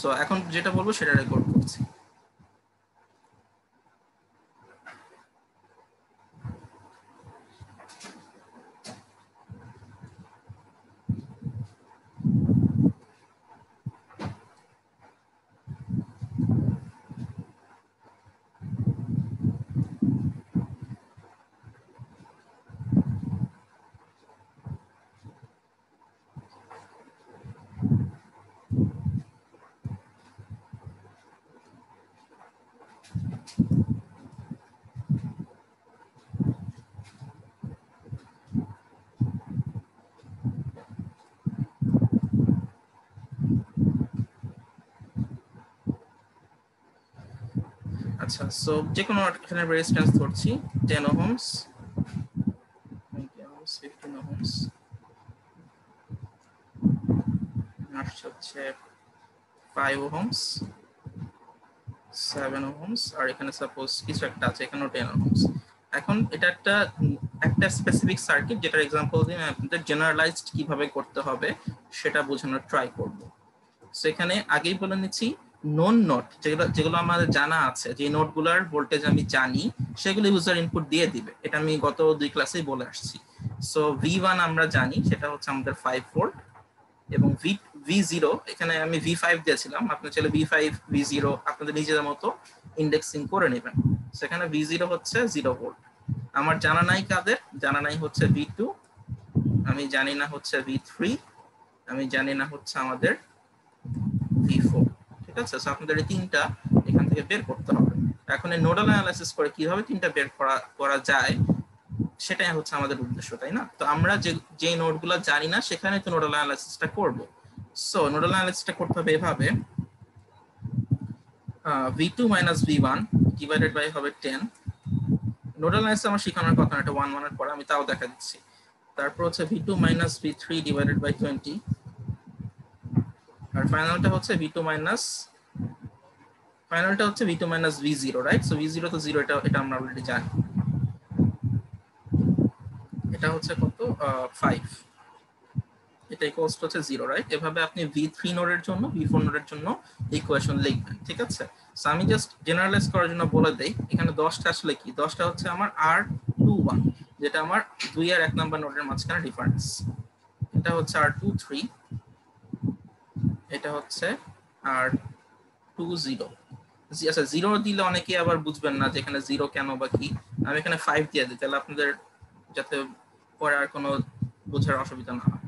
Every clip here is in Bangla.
সো এখন যেটা বলবো সেটা রেকর্ড করছি। আচ্ছা, সো যে কোনো এখানে রেজিস্ট্যান্স ধরছি 10 ওহমস, 20 ওহমস, 15 ওহমস, আসছে হচ্ছে 5 ওহমস, 7 ওহমস, আর এখানে সাপোজ কিছু একটা আছে এখানেও 10 ওহমস। এখন এটা একটা স্পেসিফিক সার্কিট, যেটার এক্সাম্পল দিয়ে আমি আপনাদের জেনারেলাইজড কিভাবে করতে হবে সেটা বোঝানোর ট্রাই করব। সো এখানে আগেই বলে নিচ্ছি, নোন নোট যেগুলো যেগুলো আমাদের জানা আছে, যে নোটগুলোর ভোল্টেজ আমি জানি, সেগুলো ইউজার ইনপুট দিয়ে দিবে। এটা আমি গত 2 ক্লাসেই বলে আসছি। সো V1 আমরা জানি, সেটা হচ্ছে আমাদের 5 ভোল্ট, এবং V0 এখানে আমি V5 দিয়েছিলাম, আপনি চাইলে V5 V0 আপনাদের নিজেদের মতো ইন্ডেক্সিং করে নেবেন। সেখানে V0 হচ্ছে 0 ভোল্ট। আমার জানা নাই কাদের, জানা নাই হচ্ছে V2, আমি জানি না হচ্ছে V3, আমি জানি না হচ্ছে আমাদের V4। ঠিক আছে, সো আপনাদের এই তিনটা এখান থেকে বের করতে হবে। এখন এই নোডাল অ্যানালাইসিস করে কিভাবে তিনটা বের করা যায় সেটাই হচ্ছে আমাদের উদ্দেশ্য, তাই না? তো আমরা যে নোডগুলো জানি না সেখানে তো নোডাল অ্যানালাইসিসটা করব। সো নোডাল অ্যানালাইসিসটা করতে হবে এভাবে, V2 minus V1 divided by হবে 10। নোডাল অ্যানালাইসিস আমার শেখানোর কথা না, এটা 1 এর পরে আমি তাও দেখা দিচ্ছি। তারপর হচ্ছে V2 minus V3 divided by 20, আর ফাইনালটা হচ্ছে V2 minus V0, right? So V0 তো 0, এটা আমরা অলরেডি জানি। এটা হচ্ছে কত, 5, এটা ইকুয়ালস টু হচ্ছে 0, রাইট? এভাবে আপনি V3 নোডের জন্য, V4 নোডের জন্য ইকুয়েশন লিখবেন। ঠিক আছে, সো আমি জাস্ট জেনারেলাইজ করার জন্য বলে দেই, এখানে 10টা আসলে কি, 10টা হচ্ছে আমার R21, যেটা আমার 2 আর 1 নাম্বার নোডের মাঝখানে ডিফারেন্স। এটা হচ্ছে R23, এটা হচ্ছে R20। আচ্ছা, 0 দিলে অনেকে আবার বুঝবেন না যে এখানে 0 কেন বা কি, আমি এখানে 5 দিয়ে দিই, তাহলে আপনাদের যাতে পরে আর কোনো বোঝার অসুবিধা না হয়।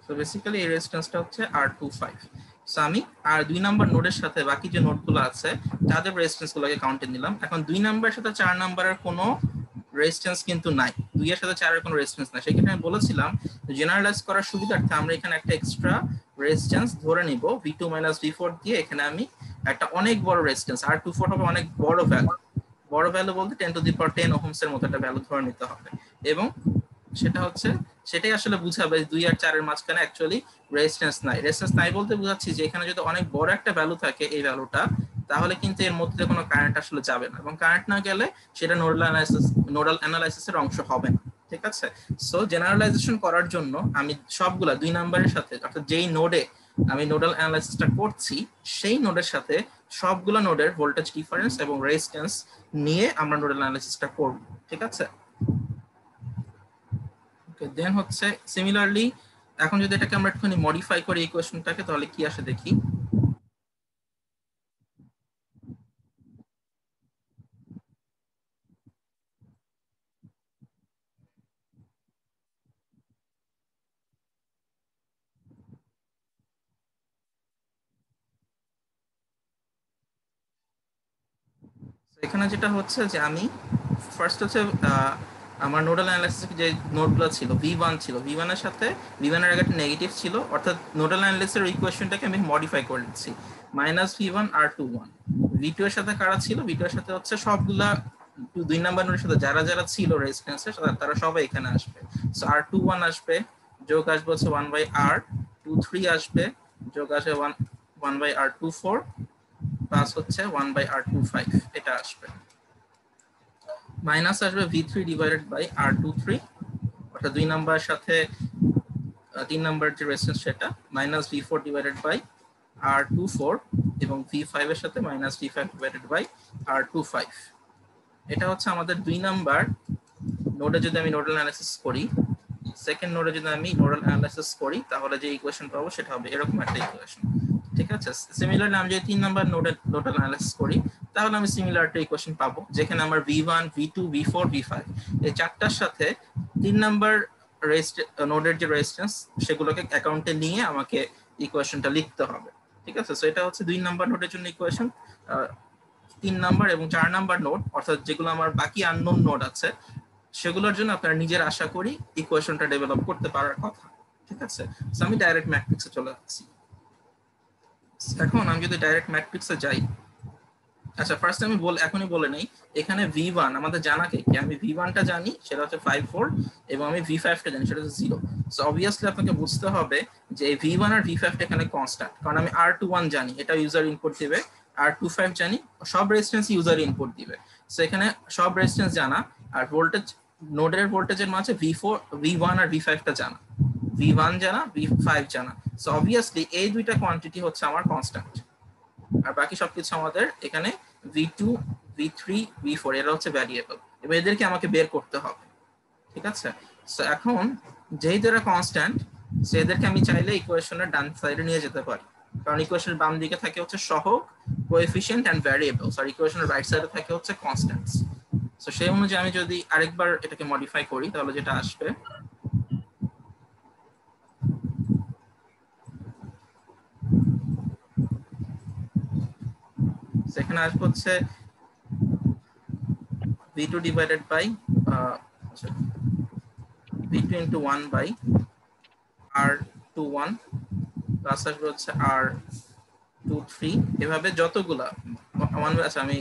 সো বেসিক্যালি এই রেজিস্ট্যান্সটা হচ্ছে R25। সো আমি আর 2 নাম্বার নোডের সাথে বাকি যে নোডগুলো আছে তাদের রেজিস্ট্যান্সগুলোকে কাউন্টে নিলাম। এখন 2 নাম্বারের সাথে 4 নাম্বারের কোনো রেজিস্ট্যান্স কিন্তু নাই, 2 এর সাথে 4 এর কোনো রেজিস্ট্যান্স নাই। সেক্ষেত্রে আমি বলেছিলাম জেনারেলাইজ করার সুবিধার্থে আমরা এখানে একটা এক্সট্রা রেজিস্ট্যান্স ধরে নিব V2 মাইনাস V4 দিয়ে। এখানে আমি একটা অনেক বড় রেজিস্ট্যান্স R24 হবে, অনেক বড় ভ্যালু, বড় ভ্যালু বলতে 10 টু দি পাওয়ার 10 ওহমস এর মতো একটা ভ্যালু ধরে নিতে হবে। এবং সেটাই আসলে বুঝাবে 2 আর 4 এর মাঝখানে অ্যাকচুয়ালি রেজিস্ট্যান্স নাই। রেজিস্ট্যান্স নাই বলতে বুঝাচ্ছি যে এখানে যদি অনেক বড় একটা ভ্যালু থাকে, এই ভ্যালুটা, তাহলে কিন্তু এর মধ্যে কোনো কারেন্ট আসলে যাবে না, এবং কারেন্ট না গেলে সেটা নোডাল অ্যানালাইসিসের অংশ হবে না। ঠিক আছে, সো জেনারেলাইজেশন করার জন্য আমি সবগুলা 2 নাম্বারের সাথে, অর্থাৎ যেই নোডে আমি নোডাল অ্যানালাইসিসটা করছি সেই নোডের সাথে সবগুলো নোডের ভোল্টেজ ডিফারেন্স এবং রেজিস্ট্যান্স নিয়ে আমরা নোডাল অ্যানালাইসিসটা করব। ঠিক আছে, দেন হচ্ছে সিমিলারলি এখন যদি এটাকে আমরা একটুখানি মডিফাই করি ইকুয়েশনটাকে, তাহলে কি আসে দেখি। এখানে যেটা হচ্ছে যে আমি ফার্স্ট হচ্ছে আমার নোডাল অ্যানালাইসিস যে নোডগুলো ছিল V1 ছিল, V1 এর সাথে V1 এর আগে একটা নেগেটিভ ছিল, অর্থাৎ নোডাল অ্যানালাইসিসের ইকুয়েশনটাকে আমি মডিফাই করে দিচ্ছি -V1 R21। V2 এর সাথে কারা ছিল, V2 এর সাথে হচ্ছে সবগুলা 2 নাম্বার নোডের সাথে যারা যারা ছিল রেজিস্ট্যান্সের তারা সবাই এখানে আসবে। সো R21 আসবে, যোগ আসবে হচ্ছে 1/R23 আসবে, যোগ আসবে 1/R24 প্লাস হচ্ছে 1/R25 এটা আসবে। মাইনাস আসবে V3 ডিভাইডেড বাই R23, অর্থাৎ 2 নাম্বারের সাথে 3 নাম্বার যে রেজিস্ট্যান্স সেটা, minus V4 divided by R24 এবং V5 এর সাথে minus V5 divided by R25। এটা হচ্ছে আমাদের 2 নাম্বার নোডে যদি আমি নোডাল অ্যানালাইসিস করি, সেকেন্ড নোডে যদি আমি নোডাল অ্যানালাইসিস করি তাহলে যে ইকুয়েশন পাবো সেটা হবে এরকম একটা ইকুয়েশন। ঠিক আছে, সিমিলারলি আমি যদি 3 নাম্বার নোডাল অ্যানালাইসিস করি তাহলে আমি সিমিলার একটা ইকুয়েশন পাবো, যেখানে আমার V1 V2 V4 V5 এই চারটার সাথে 3 নাম্বার নোডের যে রেজিস্ট্যান্স সেগুলোকে অ্যাকাউন্টে নিয়ে আমাকে ইকুয়েশনটা লিখতে হবে। ঠিক আছে, সো এটা হচ্ছে 2 নাম্বার নোডের জন্য ইকুয়েশন। 3 নাম্বার এবং 4 নাম্বার নোড, অর্থাৎ যেগুলো আমার বাকি আননোন নোড আছে সেগুলোর জন্য আপনারা নিজের আশা করি ইকুয়েশনটা ডেভেলপ করতে পারার কথা। ঠিক আছে, সো আমি ডাইরেক্ট ম্যাট্রিক্সে চলে যাচ্ছি। এখন আমি যদি ডাইরেক্ট ম্যাট্রিক্সে যাই, আচ্ছা ফার্স্ট আমি এখনই বলে নেই, এখানে V1 আমাদের জানা কি, আমি V1টা জানি সেটা হচ্ছে 5 এবং আমি V5টা জানি সেটা হচ্ছে 0। সো অবভিয়াসলি আপনাকে বুঝতে হবে যে V1 আর V5টা এখানে কনস্ট্যান্ট, কারণ আমি R21 জানি এটা ইউজার ইনপুট দিবে, R25 জানি সব রেজিস্ট্যান্স ইউজার ইনপুট দিবে। সো এখানে সব রেজিস্ট্যান্স জানা, আর ভোল্টেজ নোডের ভোল্টেজের মান আছে V1 আর V5টা জানা, V1 জানা V5 জানা। সো অবভিয়াসলি এই দুইটা কোয়ান্টিটি হচ্ছে আমার কনস্ট্যান্ট, আর বাকি সবকিছু আমাদের এখানে V2 V3 V4 এরা হচ্ছে ভ্যারিয়েবল, এবং এদেরকে আমাকে বের করতে হবে। ঠিক আছে, সো এখন যেহেতু এরা কনস্ট্যান্ট সেদেরকে আমি চাইলে ইকুয়েশনের ডান সাইডে নিয়ে যেতে পারি, কারণ ইকুয়েশনের বাম দিকে থাকে হচ্ছে সহগ, কোএফিশিয়েন্ট এন্ড ভ্যারিয়েবলস, আর ইকুয়েশনের রাইট সাইডে থাকে হচ্ছে কনস্ট্যান্টস। সো সেই অনুযায়ী আমি যদি আরেকবার এটাকে মডিফাই করি তাহলে যেটা আসবে, সেখানে আসবে হচ্ছে V2 divided by V2 into 1 by R21 plus আসবে হচ্ছে R23, এভাবে যতগুলা আচ্ছা আমি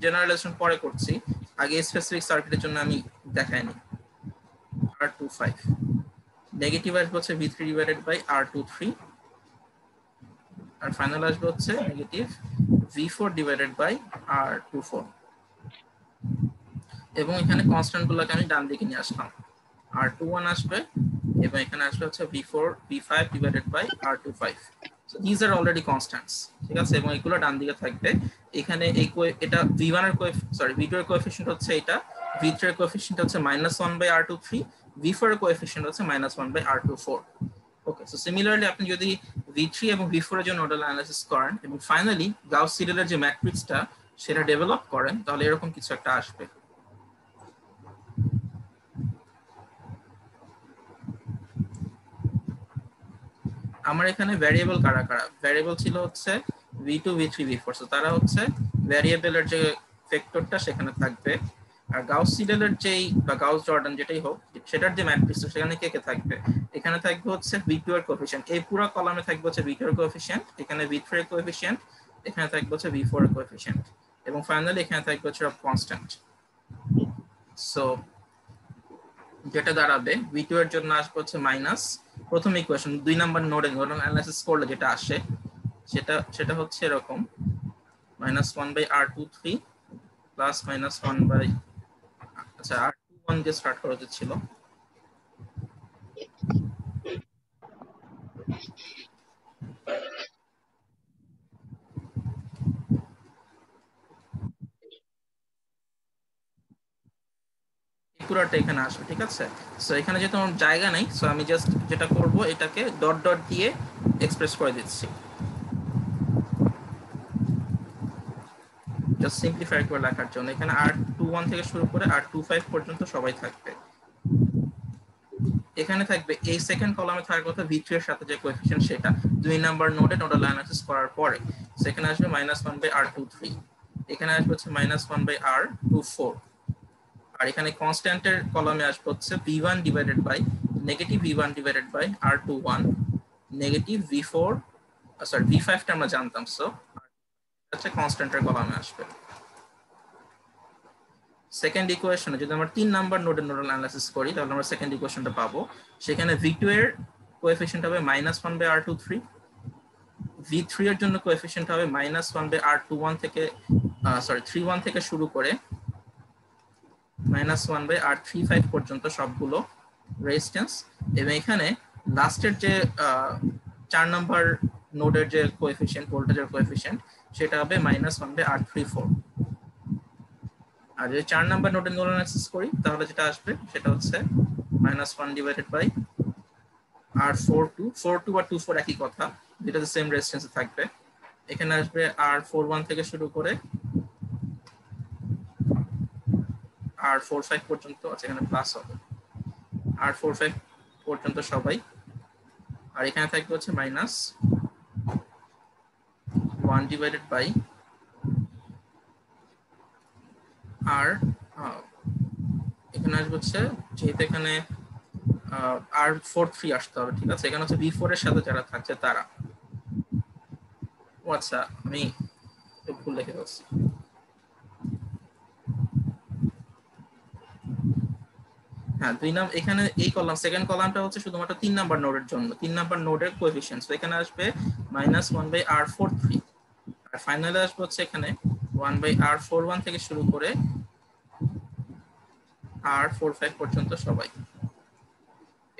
জেনারেলাইজেশন পরে করছি, আগে স্পেসিফিক সার্কিটের জন্য আমি দেখাইনি। R25 নেগেটিভ আসবে হচ্ছে V3 divided by R23, R final আসবে হচ্ছে negative V4 divided by R24, এবং এখানে কনস্ট্যান্ট গুলোকে আমি ডান দিকে নিয়ে আসলাম, R21 আসবে এবং এখানে আসবে হচ্ছে V5 divided by R25। So this are already constants. ঠিক আছে, এবং এগুলো ডান দিকে থাকবে। এখানে এই এটা V1 এর V2 এর কোএফিশিয়েন্ট হচ্ছে এটা, V3 এর কোএফিশিয়েন্ট হচ্ছে -1/R23, V4 এর কোএফিশিয়েন্ট হচ্ছে -1/R24। ওকে, সো সিমিলারলি আপনি যদি V3 এবং V4 এর জন্য নোডাল অ্যানালাইসিস করেন এবং ফাইনালি গাউস সিডেলের যে ম্যাট্রিক্সটা সেটা ডেভেলপ করেন, তাহলে এরকম কিছু একটা আসবে। আমার এখানে ভ্যারিয়েবল কারা কারা, ভ্যারিয়েবল ছিল হচ্ছে V2 V3 V4, সো তারা হচ্ছে ভ্যারিয়েবলের যে ভেক্টরটা সেখানে থাকবে, আর গাউস সিডেলের যেই বা গাউস জর্ডান যেটাই হোক সেটার যে ম্যাট্রিক্স সেখানে কে কে থাকবে, এখানে থাকবে হচ্ছে V2 এর কোএফিশিয়েন্ট, এই পুরো কলামে থাকবে হচ্ছে V2 এর কোএফিশিয়েন্ট, এখানে V3 এর কোএফিশিয়েন্ট, এখানে থাকবে হচ্ছে V4 এর কোএফিশিয়েন্ট, এবং ফাইনালি এখানে থাকবে হচ্ছে কনস্ট্যান্ট। সো যেটা দাঁড়াবে V2 এর জন্য আসবে হচ্ছে মাইনাস, প্রথম ইকুয়েশন 2 নাম্বার নোডে নোডাল অ্যানালাইসিস করলে যেটা আসে সেটা হচ্ছে এরকম -1/R23 প্লাস -1 বাই, আচ্ছা R21 দিয়ে স্টার্ট করা ছিল, পুরোটা এখানে আসবে। ঠিক আছে, সো এখানে যেহেতু আমার জায়গা নেই, সো আমি জাস্ট যেটা করব এটাকে ডট ডট দিয়ে এক্সপ্রেস করে দিচ্ছি, জাস্ট সিম্পলিফাই করে লেখার জন্য। এখানে R21 থেকে শুরু করে R25 পর্যন্ত সবাই থাকবে। এখানে থাকবে এই সেকেন্ড কলামে থাকার কথা V3 এর সাথে যে কোএফিশিয়েন্ট সেটা 2 নাম্বার নোডে নোডাল অ্যানালাইসিস করার পরে, সেখানে আসবে -1/R23, এখানে আসবে হচ্ছে -1/R24, আর এখানে কনস্ট্যান্টের কলামে আসবে হচ্ছে v1 divided by negative v1 divided by r21 negative v4 sorry v5 টা আমরা জানতাম, সো হচ্ছে কনস্ট্যান্টের কলামে আসবে। সেকেন্ড ইকুয়েশনে যদি আমরা 3 নাম্বার নোডের নোডাল অ্যানালাইসিস করি তাহলে আমরা সেকেন্ড ইকুয়েশনটা পাবো। সেখানে v2 এর কোএফিশিয়েন্ট হবে -1/r23, v3 এর জন্য কোএফিশিয়েন্ট হবে -1/r21 থেকে সরি 31 থেকে শুরু করে -1/r35 পর্যন্ত সবগুলো রেজিস্ট্যান্স, এবং এখানে লাস্টের যে 4 নাম্বার নোডের যে কোএফিশিয়েন্ট ভোল্টেজের কোএফিশিয়েন্ট সেটা হবে -1/r34। আর যদি 4 নাম্বার নোডের নোডাল অ্যানালাইসিস করি তাহলে যেটা আসবে সেটা হচ্ছে -1 ডিভাইডেড বাই r42, 42 আর 24 একই কথা, যেটাতে সেম রেজিস্ট্যান্সে থাকবে। এখানে আসবে r41 থেকে শুরু করে r45 পর্যন্ত আছে, এখানে প্লাস হবে r45 পর্যন্ত সবাই। আর এখানে থাকবে হচ্ছে -1 ডিভাইডেড বাই আর এখানে আসবে হচ্ছে যেহেতু এখানে r43 আসতে হবে, ঠিক আছে, এখানে হচ্ছে v4 এর সাথে যারা থাকছে তারা। ও আচ্ছা, আমি ভুল লিখে ফেলছি। হ্যাঁ, এখানে এই কলাম সেকেন্ড কলামটা হচ্ছে শুধুমাত্র 3 নাম্বার নোডের জন্য, 3 নাম্বার নোডের কোএফিশিয়েন্ট, তো এখানে আসবে -1/r43, আর ফাইনালে আসবে হচ্ছে এখানে 1/r41 থেকে শুরু করে r45 পর্যন্ত সবাই।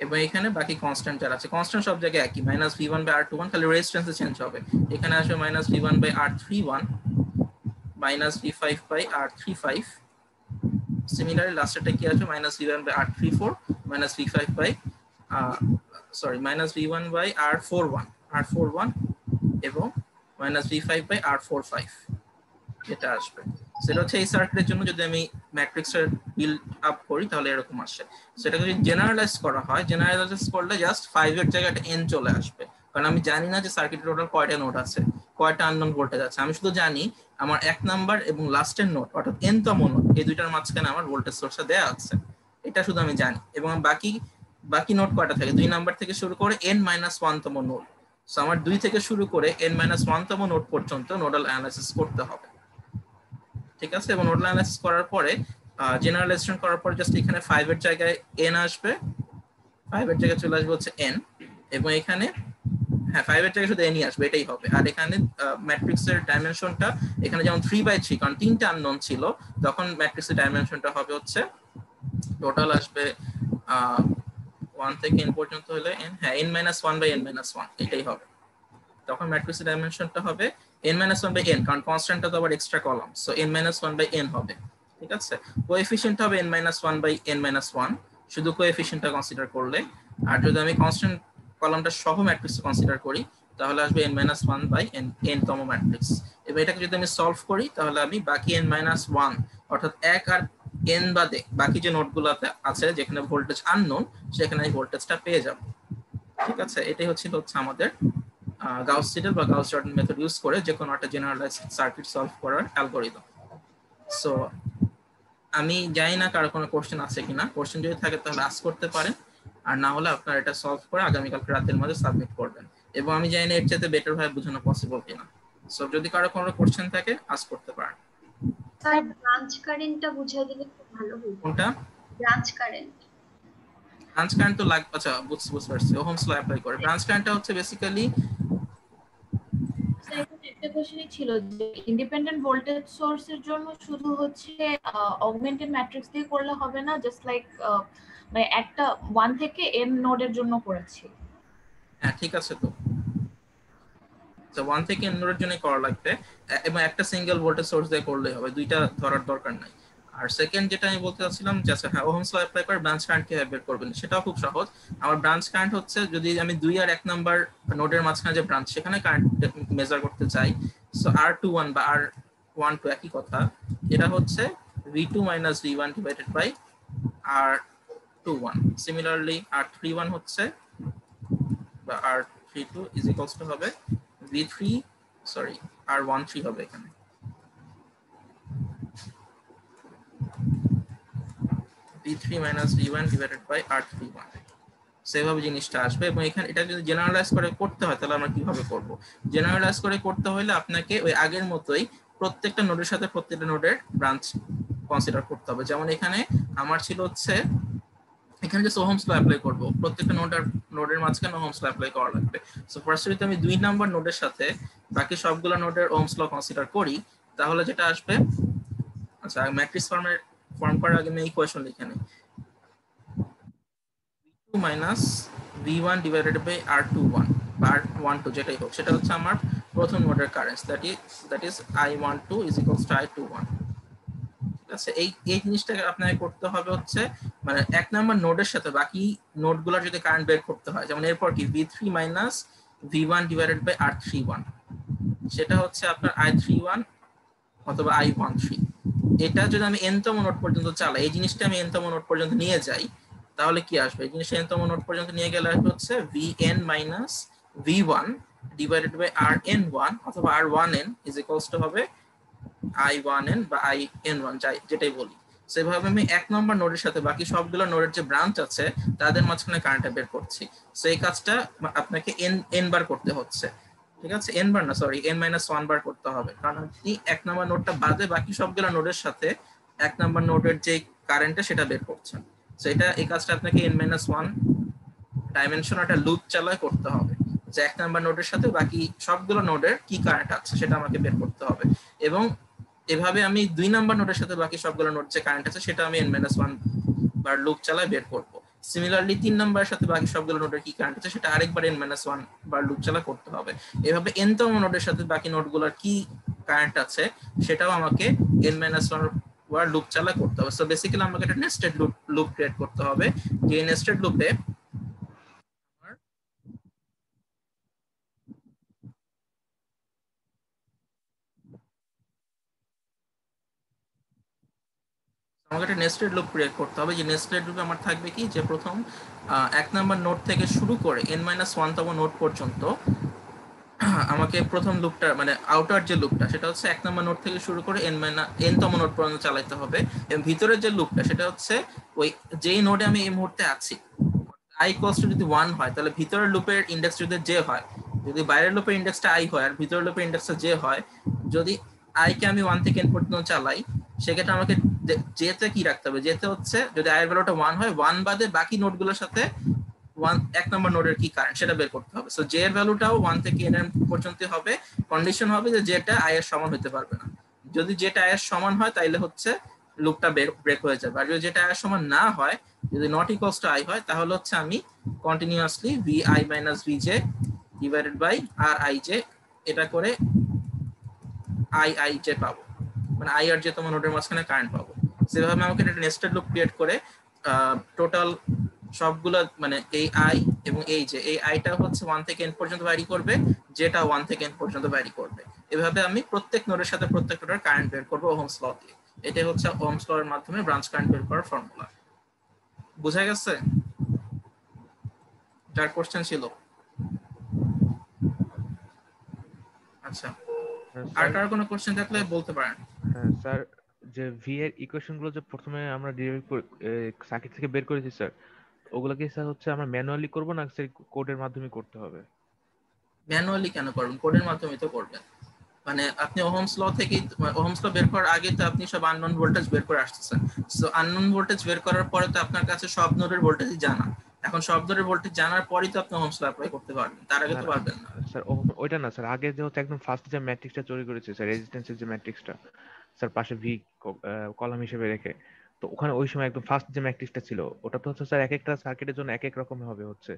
এবং এখানে বাকি কনস্ট্যান্ট যারা আছে, কনস্ট্যান্ট সব জায়গায় একই, -v1/r21, খালি রেজিস্ট্যান্সে চেঞ্জ হবে। এখানে আসবে -v1/r31 -v5/r35, সিমিলারলি লাস্টেরটা কি আসবে -v1/r34 -v5 -v1/r41 এবং -v5/r45 এটা আসবে। সেটা হচ্ছে এই সার্কিটের জন্য যদি আমি ম্যাট্রিক্সের বিল্ড আপ করি তাহলে এরকম আসে। সেটা যদি জেনারেলাইজ করা হয়, জেনারেলাইজ করলে জাস্ট 5 এর জায়গায় একটা n চলে আসবে, কারণ আমি জানি না যে সার্কিটের টোটাল কয়টা নোড আছে, কয়টা আননোন ভোল্টেজ আছে। আমি শুধু জানি আমার 1 নাম্বার এবং লাস্টের নোড অর্থাৎ n তম নোড, এই দুইটার মাঝখানে আমার ভোল্টেজ সোর্সটা দেয়া আছে, এটা শুধু আমি জানি। এবং বাকি নোড কয়টা থাকে, 2 নাম্বার থেকে শুরু করে n-1 তম নোড। সো আমার 2 থেকে শুরু করে n-1 তম নোড পর্যন্ত নোডাল অ্যানালাইসিস করতে হবে, ঠিক আছে। এবং নোডাল অ্যানালাইসিস করার পরে জেনারেলাইজেশন করার পর জাস্ট এখানে 5 এর জায়গায় n আসবে, 5 এর জায়গায় চলে আসবে হচ্ছে n, এবং এখানে হ্যাঁ 5 এর জায়গায় শুধু n ই আসবে, এটাই হবে। আর এখানে ম্যাট্রিক্সের ডাইমেনশনটা এখানে যেমন 3/3, কারণ 3টা আননোন ছিল, তখন ম্যাট্রিক্সের ডাইমেনশনটা হবে হচ্ছে টোটাল আসবে 1 থেকে n পর্যন্ত হলে n, হ্যাঁ n-1/n-1 এটাই হবে। তখন ম্যাট্রিক্সের ডাইমেনশনটা হবে n-1/n, কারণ কনস্ট্যান্টটা তো আবার এক্সট্রা কলাম, সো n-1/n হবে, ঠিক আছে। কোএফিশিয়েন্ট হবে n-1/n-1 শুধু কোএফিশিয়েন্টটা কনসিডার করলে। আর যদি আমি কনস্ট্যান্ট কলামটা সহ ম্যাট্রিক্স কনসিডার করি তাহলে আসবে n-1/n তম ম্যাট্রিক্স। এবার এটাকে যদি আমি সলভ করি তাহলে আমি বাকি n-1 অর্থাৎ 1 আর n বাদে বাকি যে নোডগুলোতে আছে যেখানে ভোল্টেজ আননোন সেখানে এই ভোল্টেজটা পেয়ে যাব, ঠিক আছে। এটাই হচ্ছে আমাদের গাউস সিডেল বা গাউস জর্ডান মেথড ইউজ করে যে কোনো একটা জেনারেলাইজড সার্কিট সলভ করার অ্যালগরিদম। সো আমি জানি না কারো কোনো কোশ্চেন আছে কিনা, কোশ্চেন যদি থাকে তাহলে আস্ক করতে পারেন, আর না হলে আপনারা এটা সলভ করে আগামীকালকে রাতের মধ্যে সাবমিট করবেন। এবং আমি জানি না এর চাইতে বেটার ভাবে বোঝানো পসিবল কিনা, সো যদি কারো কোনো কোশ্চেন থাকে আস্ক করতে পারেন। স্যার ব্রাঞ্চ কারেন্টটা বুঝিয়ে দিলে খুব ভালো হতো। কোনটা? Branch current. ব্রাঞ্চ কারেন্ট তো লাগবে, আচ্ছা বুঝতে পারছি, ওহমস ল অ্যাপ্লাই করে। ব্রাঞ্চ কারেন্টটা হচ্ছে বেসিক্যালি একটা কোশ্চেনই ছিল যে ইন্ডিপেন্ডেন্ট ভোল্টেজ সোর্সের জন্য শুধু হচ্ছে অগমেন্টেড ম্যাট্রিক্স দিয়ে করলে হবে না, জাস্ট লাইক মানে একটা 1 থেকে n নোডের জন্য করেছি। হ্যাঁ ঠিক আছে, তো 1 থেকে n নোডের জন্য করা লাগবে, এবং একটা সিঙ্গেল ভোল্টেজ সোর্স দিয়ে করলেই হবে, দুইটা ধরার দরকার নাই। আর সেকেন্ড যেটা আমি বলতে চাচ্ছিলাম যে আচ্ছা হ্যাঁ ওহমস ল অ্যাপ্লাই করে ব্রাঞ্চ কারেন্ট কিভাবে বের করবেন, সেটাও খুব সহজ। আমার ব্রাঞ্চ কারেন্ট হচ্ছে যদি আমি 2 আর 1 নাম্বার নোডের মাঝখানে যে ব্রাঞ্চ সেখানে কারেন্ট মেজার করতে চাই, সো r21 বা r12 একই কথা, এটা হচ্ছে v2 - v1 divided by r21। Similarly r31 হচ্ছে বা r32 ইজ ইকুয়ালস টু হবে v3 সরি r13 হবে এখানে। v3 minus v1 divided by r31 সেভাবে জিনিসটা আসবে। এবং এখানে এটা যদি জেনারেলাইজ করে করতে হয় তাহলে আমরা কিভাবে করব? জেনারেলাইজ করে করতে হলে আপনাকে ওই আগের মতোই প্রত্যেকটা নোডের সাথে প্রত্যেকটা নোডের ব্রাঞ্চ কনসিডার করতে হবে। যেমন এখানে আমার ছিল হচ্ছে এখানে যে ওহমস ল অ্যাপ্লাই করব, প্রত্যেকটা নোডের মাঝখানে ওহমস ল অ্যাপ্লাই করা লাগবে। সো ফার্স্ট যদি আমি 2 নাম্বার নোডের সাথে বাকি সবগুলো নোডের ওহমস ল কনসিডার করি তাহলে যেটা আসবে, আচ্ছা ম্যাট্রিক্স ফর্ম করার আগে আমি ইকুয়েশন লিখে নিই। v2 minus v1 divided by r21 বা r12 যেটাই হোক, সেটা হচ্ছে আমার প্রথম নোডের current, that is i12 is equals to i21। ঠিক আছে, এই জিনিসটাকে আপনাকে করতে হবে হচ্ছে মানে এক নাম্বার নোডের সাথে বাকি নোডগুলোর যদি কারেন্ট বের করতে হয়, যেমন এরপর কি v3 minus v1 divided by r31, সেটা হচ্ছে আপনার i31 অথবা i13। এটা যদি আমি nতম নোড পর্যন্ত চালাই, এই জিনিসটা আমি nতম নোড পর্যন্ত নিয়ে যাই তাহলে কি আসবে? এই জিনিসটা nতম নোড পর্যন্ত নিয়ে গেলে আসবে হচ্ছে vn minus v1 divided by rn1 অথবা r1n is equals to হবে i1n বা in1 যেটাই বলি। সেভাবে আমি এক নম্বর নোডের সাথে বাকি সবগুলো নোডের যে ব্রাঞ্চ আছে তাদের মাঝখানে কারেন্টটা বের করছি। সো এই কাজটা আপনাকে n বার করতে হচ্ছে। ঠিক আছে, n বার না, সরি n-1 বার করতে হবে, কারণ আপনি এক নম্বর নোডটা বাদে বাকি সবগুলো নোডের সাথে এক নম্বর নোডের যে কারেন্টটা সেটা বের করছেন। সো এই কাজটা আপনাকে n-1 ডাইমেনশন একটা লুপ চালায় করতে হবে, যে এক নাম্বার নোডের সাথে বাকি সবগুলো নোডের কি কারেন্ট আছে সেটা আমাকে বের করতে হবে। এবং এভাবে আমি 2 নাম্বার নোডের সাথে বাকি সবগুলো নোড যে কারেন্ট আছে সেটা আমি n-1 বার লুপ চালায় বের করব। সিমিলারলি 3 নাম্বারের সাথে বাকি সবগুলো নোডের কি কারেন্ট আছে সেটা আরেকবার n-1 বার লুপ চালা করতে হবে। এভাবে n তম নোডের সাথে বাকি নোডগুলোর কি কারেন্ট আছে সেটাও আমাকে n-1 বার লুপ চালা করতে হবে। সো বেসিক্যালি আমাকে একটা নেস্টেড লুপ ক্রিয়েট করতে হবে, যে নেস্টেড লুপে আমাকে একটা নেস্টেড লুপ ক্রিয়েট করতে হবে। যে নেস্টেড লুপে আমার থাকবে কি, যে প্রথম এক নাম্বার নোড থেকে শুরু করে n-1 তম নোড পর্যন্ত আমাকে প্রথম লুপটা মানে আউটার যে লুপটা সেটা হচ্ছে এক নাম্বার নোড থেকে শুরু করে n তম নোড পর্যন্ত চালাতে হবে। এবং ভিতরের যে লুপটা সেটা হচ্ছে ওই যেই নোডে আমি এই মুহূর্তে আছি i ইকুয়ালস টু যদি 1 হয় তাহলে ভিতরের লুপের ইন্ডেক্স যদি j হয়, যদি বাইরের লুপের ইন্ডেক্সটা i হয় আর ভিতরের লুপের ইন্ডেক্সটা j হয়, যদি i কে আমি 1 থেকে n পর্যন্ত চালাই সেক্ষেত্রে আমাকে j তে কি রাখতে হবে? j তে হচ্ছে যদি i এর ভ্যালুটা 1 হয় 1 বাদে বাকি নোডগুলোর সাথে এক নম্বর নোডের কি কারেন্ট সেটা বের করতে হবে। সো j এর ভ্যালুটাও 1 থেকে n পর্যন্ত হবে, কন্ডিশন হবে যে যেটা i এর সমান হতে পারবে না। যদি যেটা i এর সমান হয় তাহলে হচ্ছে লুপটা ব্রেক হয়ে যাবে, আর যদি যেটা i এর সমান না হয়, যদি নট ইকুয়ালস টু i হয় তাহলে হচ্ছে আমি continuously vi minus vj divided by rij এটা করে iij পাবো, মানে i আর j তম নোডের মাঝখানে কারেন্ট পাবো। সেভাবে আমাকে একটা নেস্টেড লুপ ক্রিয়েট করে টোটাল সবগুলো মানে এই i এবং এই যে এই iটা হচ্ছে 1 থেকে n পর্যন্ত ভ্যারি করবে, যেটা 1 থেকে n পর্যন্ত ভ্যারি করবে। এভাবে আমি প্রত্যেক নোডের সাথে প্রত্যেক নোডের কারেন্ট বের করব ওহমস ল দিয়ে। এটাই হচ্ছে ওহমস ল এর মাধ্যমে ব্রাঞ্চ কারেন্ট বের করার ফর্মুলা। বুঝা গেছে? যার কোশ্চেন ছিল? আচ্ছা, আর কার কোনো কোশ্চেন থাকলে বলতে পারেন। হ্যাঁ স্যার, যে ভি এর ইকুয়েশন গুলো যে প্রথমে আমরা ডিরাইভ করে সার্কিট থেকে বের করেছি স্যার, ওগুলো কি স্যার হচ্ছে আমরা ম্যানুয়ালি করব না স্যার কোডের মাধ্যমে করতে হবে? ম্যানুয়ালি কেন করবেন? কোডের মাধ্যমে তো করবেন। মানে আপনি ওহমস ল থেকে ওহমস ল বের করার আগে তো আপনি সব আননোন ভোল্টেজ বের করে আসতেছেন। সো আননোন ভোল্টেজ বের করার পরে তো আপনার কাছে সব নোডের ভোল্টেজই জানা। এখন সব নোডের ভোল্টেজ জানার পরেই তো আপনি ওহমস ল অ্যাপ্লাই করতে পারবেন, তার আগে তো পারবেন না। স্যার ওইটা না স্যার, আগে যে হচ্ছে একদম ফার্স্ট যে ম্যাট্রিক্সটা তৈরি করেছে স্যার, রেজিস্ট্যান্সের যে ম্যাট্রিক্সটা স্যার পাশে ভি কলাম হিসেবে রেখে, তো ওখানে ওই সময় একদম ফার্স্ট যে ম্যাট্রিক্সটা ছিল ওটা তো হচ্ছে স্যার এক একটা সার্কিটের জন্য এক এক রকম হবে হচ্ছে,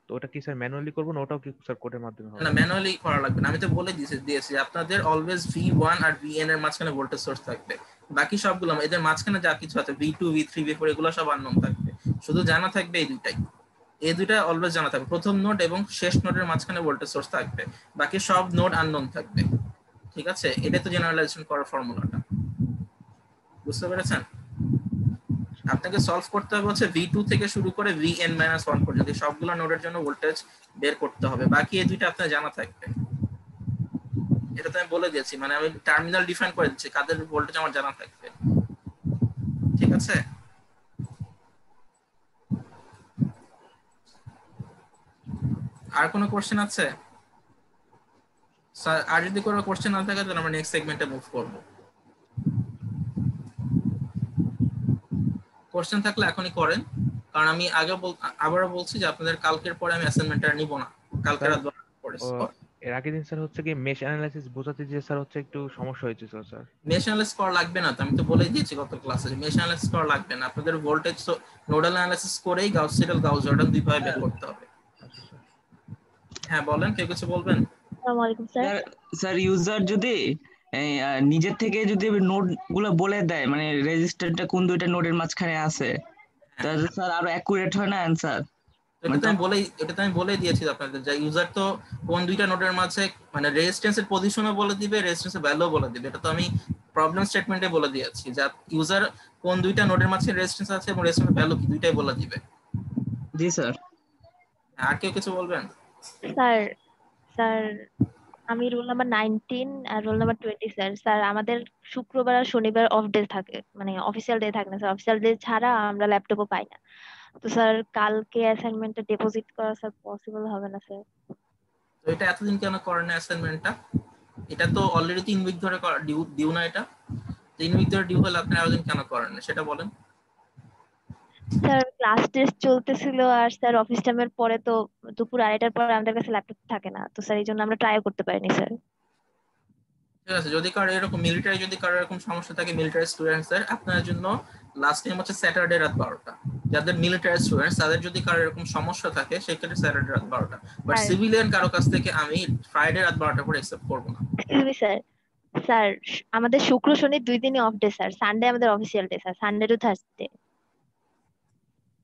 তো ওটা কি স্যার ম্যানুয়ালি করবো না ওটাও কি স্যার কোডের মাধ্যমে হবে? না, ম্যানুয়ালি করা লাগবে না, আমি তো বলে দিয়েছি আপনাদের অলওয়েজ v1 আর vn এর মাঝখানে ভোল্টেজ সোর্স থাকবে। বাকি সবগুলো এদের মাঝখানে যা কিছু আছে v2 v3 v4 এগুলো সব আননোন থাকবে, শুধু জানা থাকবে এই দুইটা অলওয়েজ জানা থাকবে। প্রথম নোড এবং শেষ নোডের মাঝখানে ভোল্টেজ সোর্স থাকবে, বাকি সব নোড আননোন থাকবে। ঠিক আছে, এটা তো জেনারেলাইজেশন করার ফর্মুলাটা, বুঝতে পেরেছেন? আপনাকে সলভ করতে হবে হচ্ছে v2 থেকে শুরু করে vn-1 পর্যন্ত সবগুলো নোডের জন্য ভোল্টেজ বের করতে হবে, বাকি এই দুইটা আপনার জানা থাকবে। এটা তো আমি বলে দিয়েছি, মানে আমি টার্মিনাল ডিফাইন করে দিচ্ছি কাদের ভোল্টেজ আমার জানা থাকবে। ঠিক আছে, আর কোনো কোশ্চেন আছে? স্যার আর যদি কোনো কোশ্চেন না থাকে তাহলে আমরা নেক্সট সেগমেন্টে মুভ করব। কোশ্চেন থাকলে এখনই করেন, কারণ আমি আবারও বলছি যে আপনাদের কালকের পরে আমি অ্যাসাইনমেন্টটা নিব না, কালকে স্যার রাত 12টার পরে। এর আগের দিন স্যার হচ্ছে কি মেশ অ্যানালাইসিস বোঝাতে যে স্যার হচ্ছে একটু সমস্যা হয়েছে স্যার। মেশ অ্যানালাইসিস করা লাগবে না তো, আমি তো বলেই দিয়েছি গত ক্লাসে মেশ অ্যানালাইসিস করা লাগবে না, আপনাদের ভোল্টেজ নোডাল অ্যানালাইসিস করেই গাউস সিডেল গাউস জর্ডান দুইভাবে বের করতে হবে। আচ্ছা স্যার। হ্যাঁ বলেন, কেউ কিছু বলবেন? আসসালামু আলাইকুম স্যার। স্যার স্যার ইউজার যদি নিজের থেকে যদি নোড গুলো বলে দেয়, মানে রেজিস্টারটা কোন দুইটা নোডের মাঝখানে আছে, তাহলে স্যার আরো অ্যাকুরেট হয় না অ্যান্সার? এটা তো আমি বলেই দিয়েছি আপনাদের যে ইউজার তো কোন দুইটা নোডের মাঝে মানে রেজিস্ট্যান্সের পজিশনও বলে দিবে, রেজিস্ট্যান্সের ভ্যালুও বলে দিবে। এটা তো আমি প্রবলেম স্টেটমেন্টে বলে দিয়েছি যে ইউজার কোন দুইটা নোডের মাঝে রেজিস্ট্যান্স আছে এবং রেজিস্ট্যান্সের ভ্যালু কি দুইটাই বলে দিবে। জি স্যার। আর কেউ কিছু বলবেন? স্যার স্যার আমি রোল নাম্বার 19 আর রোল নাম্বার 20 স্যার। স্যার আমাদের শুক্রবার আর শনিবার অফ ডে থাকে, মানে অফিসিয়াল ডে থাকে না স্যার। অফিসিয়াল ডে ছাড়া আমরা ল্যাপটপও পাই না। তো স্যার কালকে অ্যাসাইনমেন্টটা ডিপোজিট করা স্যার পসিবল হবে না স্যার। তো এটা এতদিন কেন করেন না অ্যাসাইনমেন্টটা? এটা তো অলরেডি 3 উইক ধরে ডিউ না, এটা 3 উইক ধরে ডিউ হলে আপনি এতদিন কেন করেন না সেটা বলেন। স্যার ক্লাস টেস্ট চলতেছিল আর স্যার অফিস টাইমের পরে তো দুপুর 2:30টার পরে আমাদের কাছে ল্যাপটপ থাকে না, তো স্যার এই জন্য আমরা ট্রাই করতে পারিনি স্যার। ঠিক আছে, যদি কারো এরকম মিলিটারি যদি কারো এরকম সমস্যা থাকে মিলিটারি স্টুডেন্টসদের, আপনার জন্য লাস্ট টাইম হচ্ছে স্যাটারডে রাত 12টা। যাদের মিলিটারি স্টুডেন্টস তাদের যদি কারো এরকম সমস্যা থাকে সেক্ষেত্রে স্যাটারডে রাত 12টা, বাট স্যার সিভিলিয়ান কারো কাছ থেকে আমি ফ্রাইডে রাত 12টা করে অ্যাকসেপ্ট করব না। Excuse me sir. স্যার আমাদের শুক্র শনি 2 দিনই অফ ডে স্যার। সানডে আমাদের official day sir, Sunday two Thursday.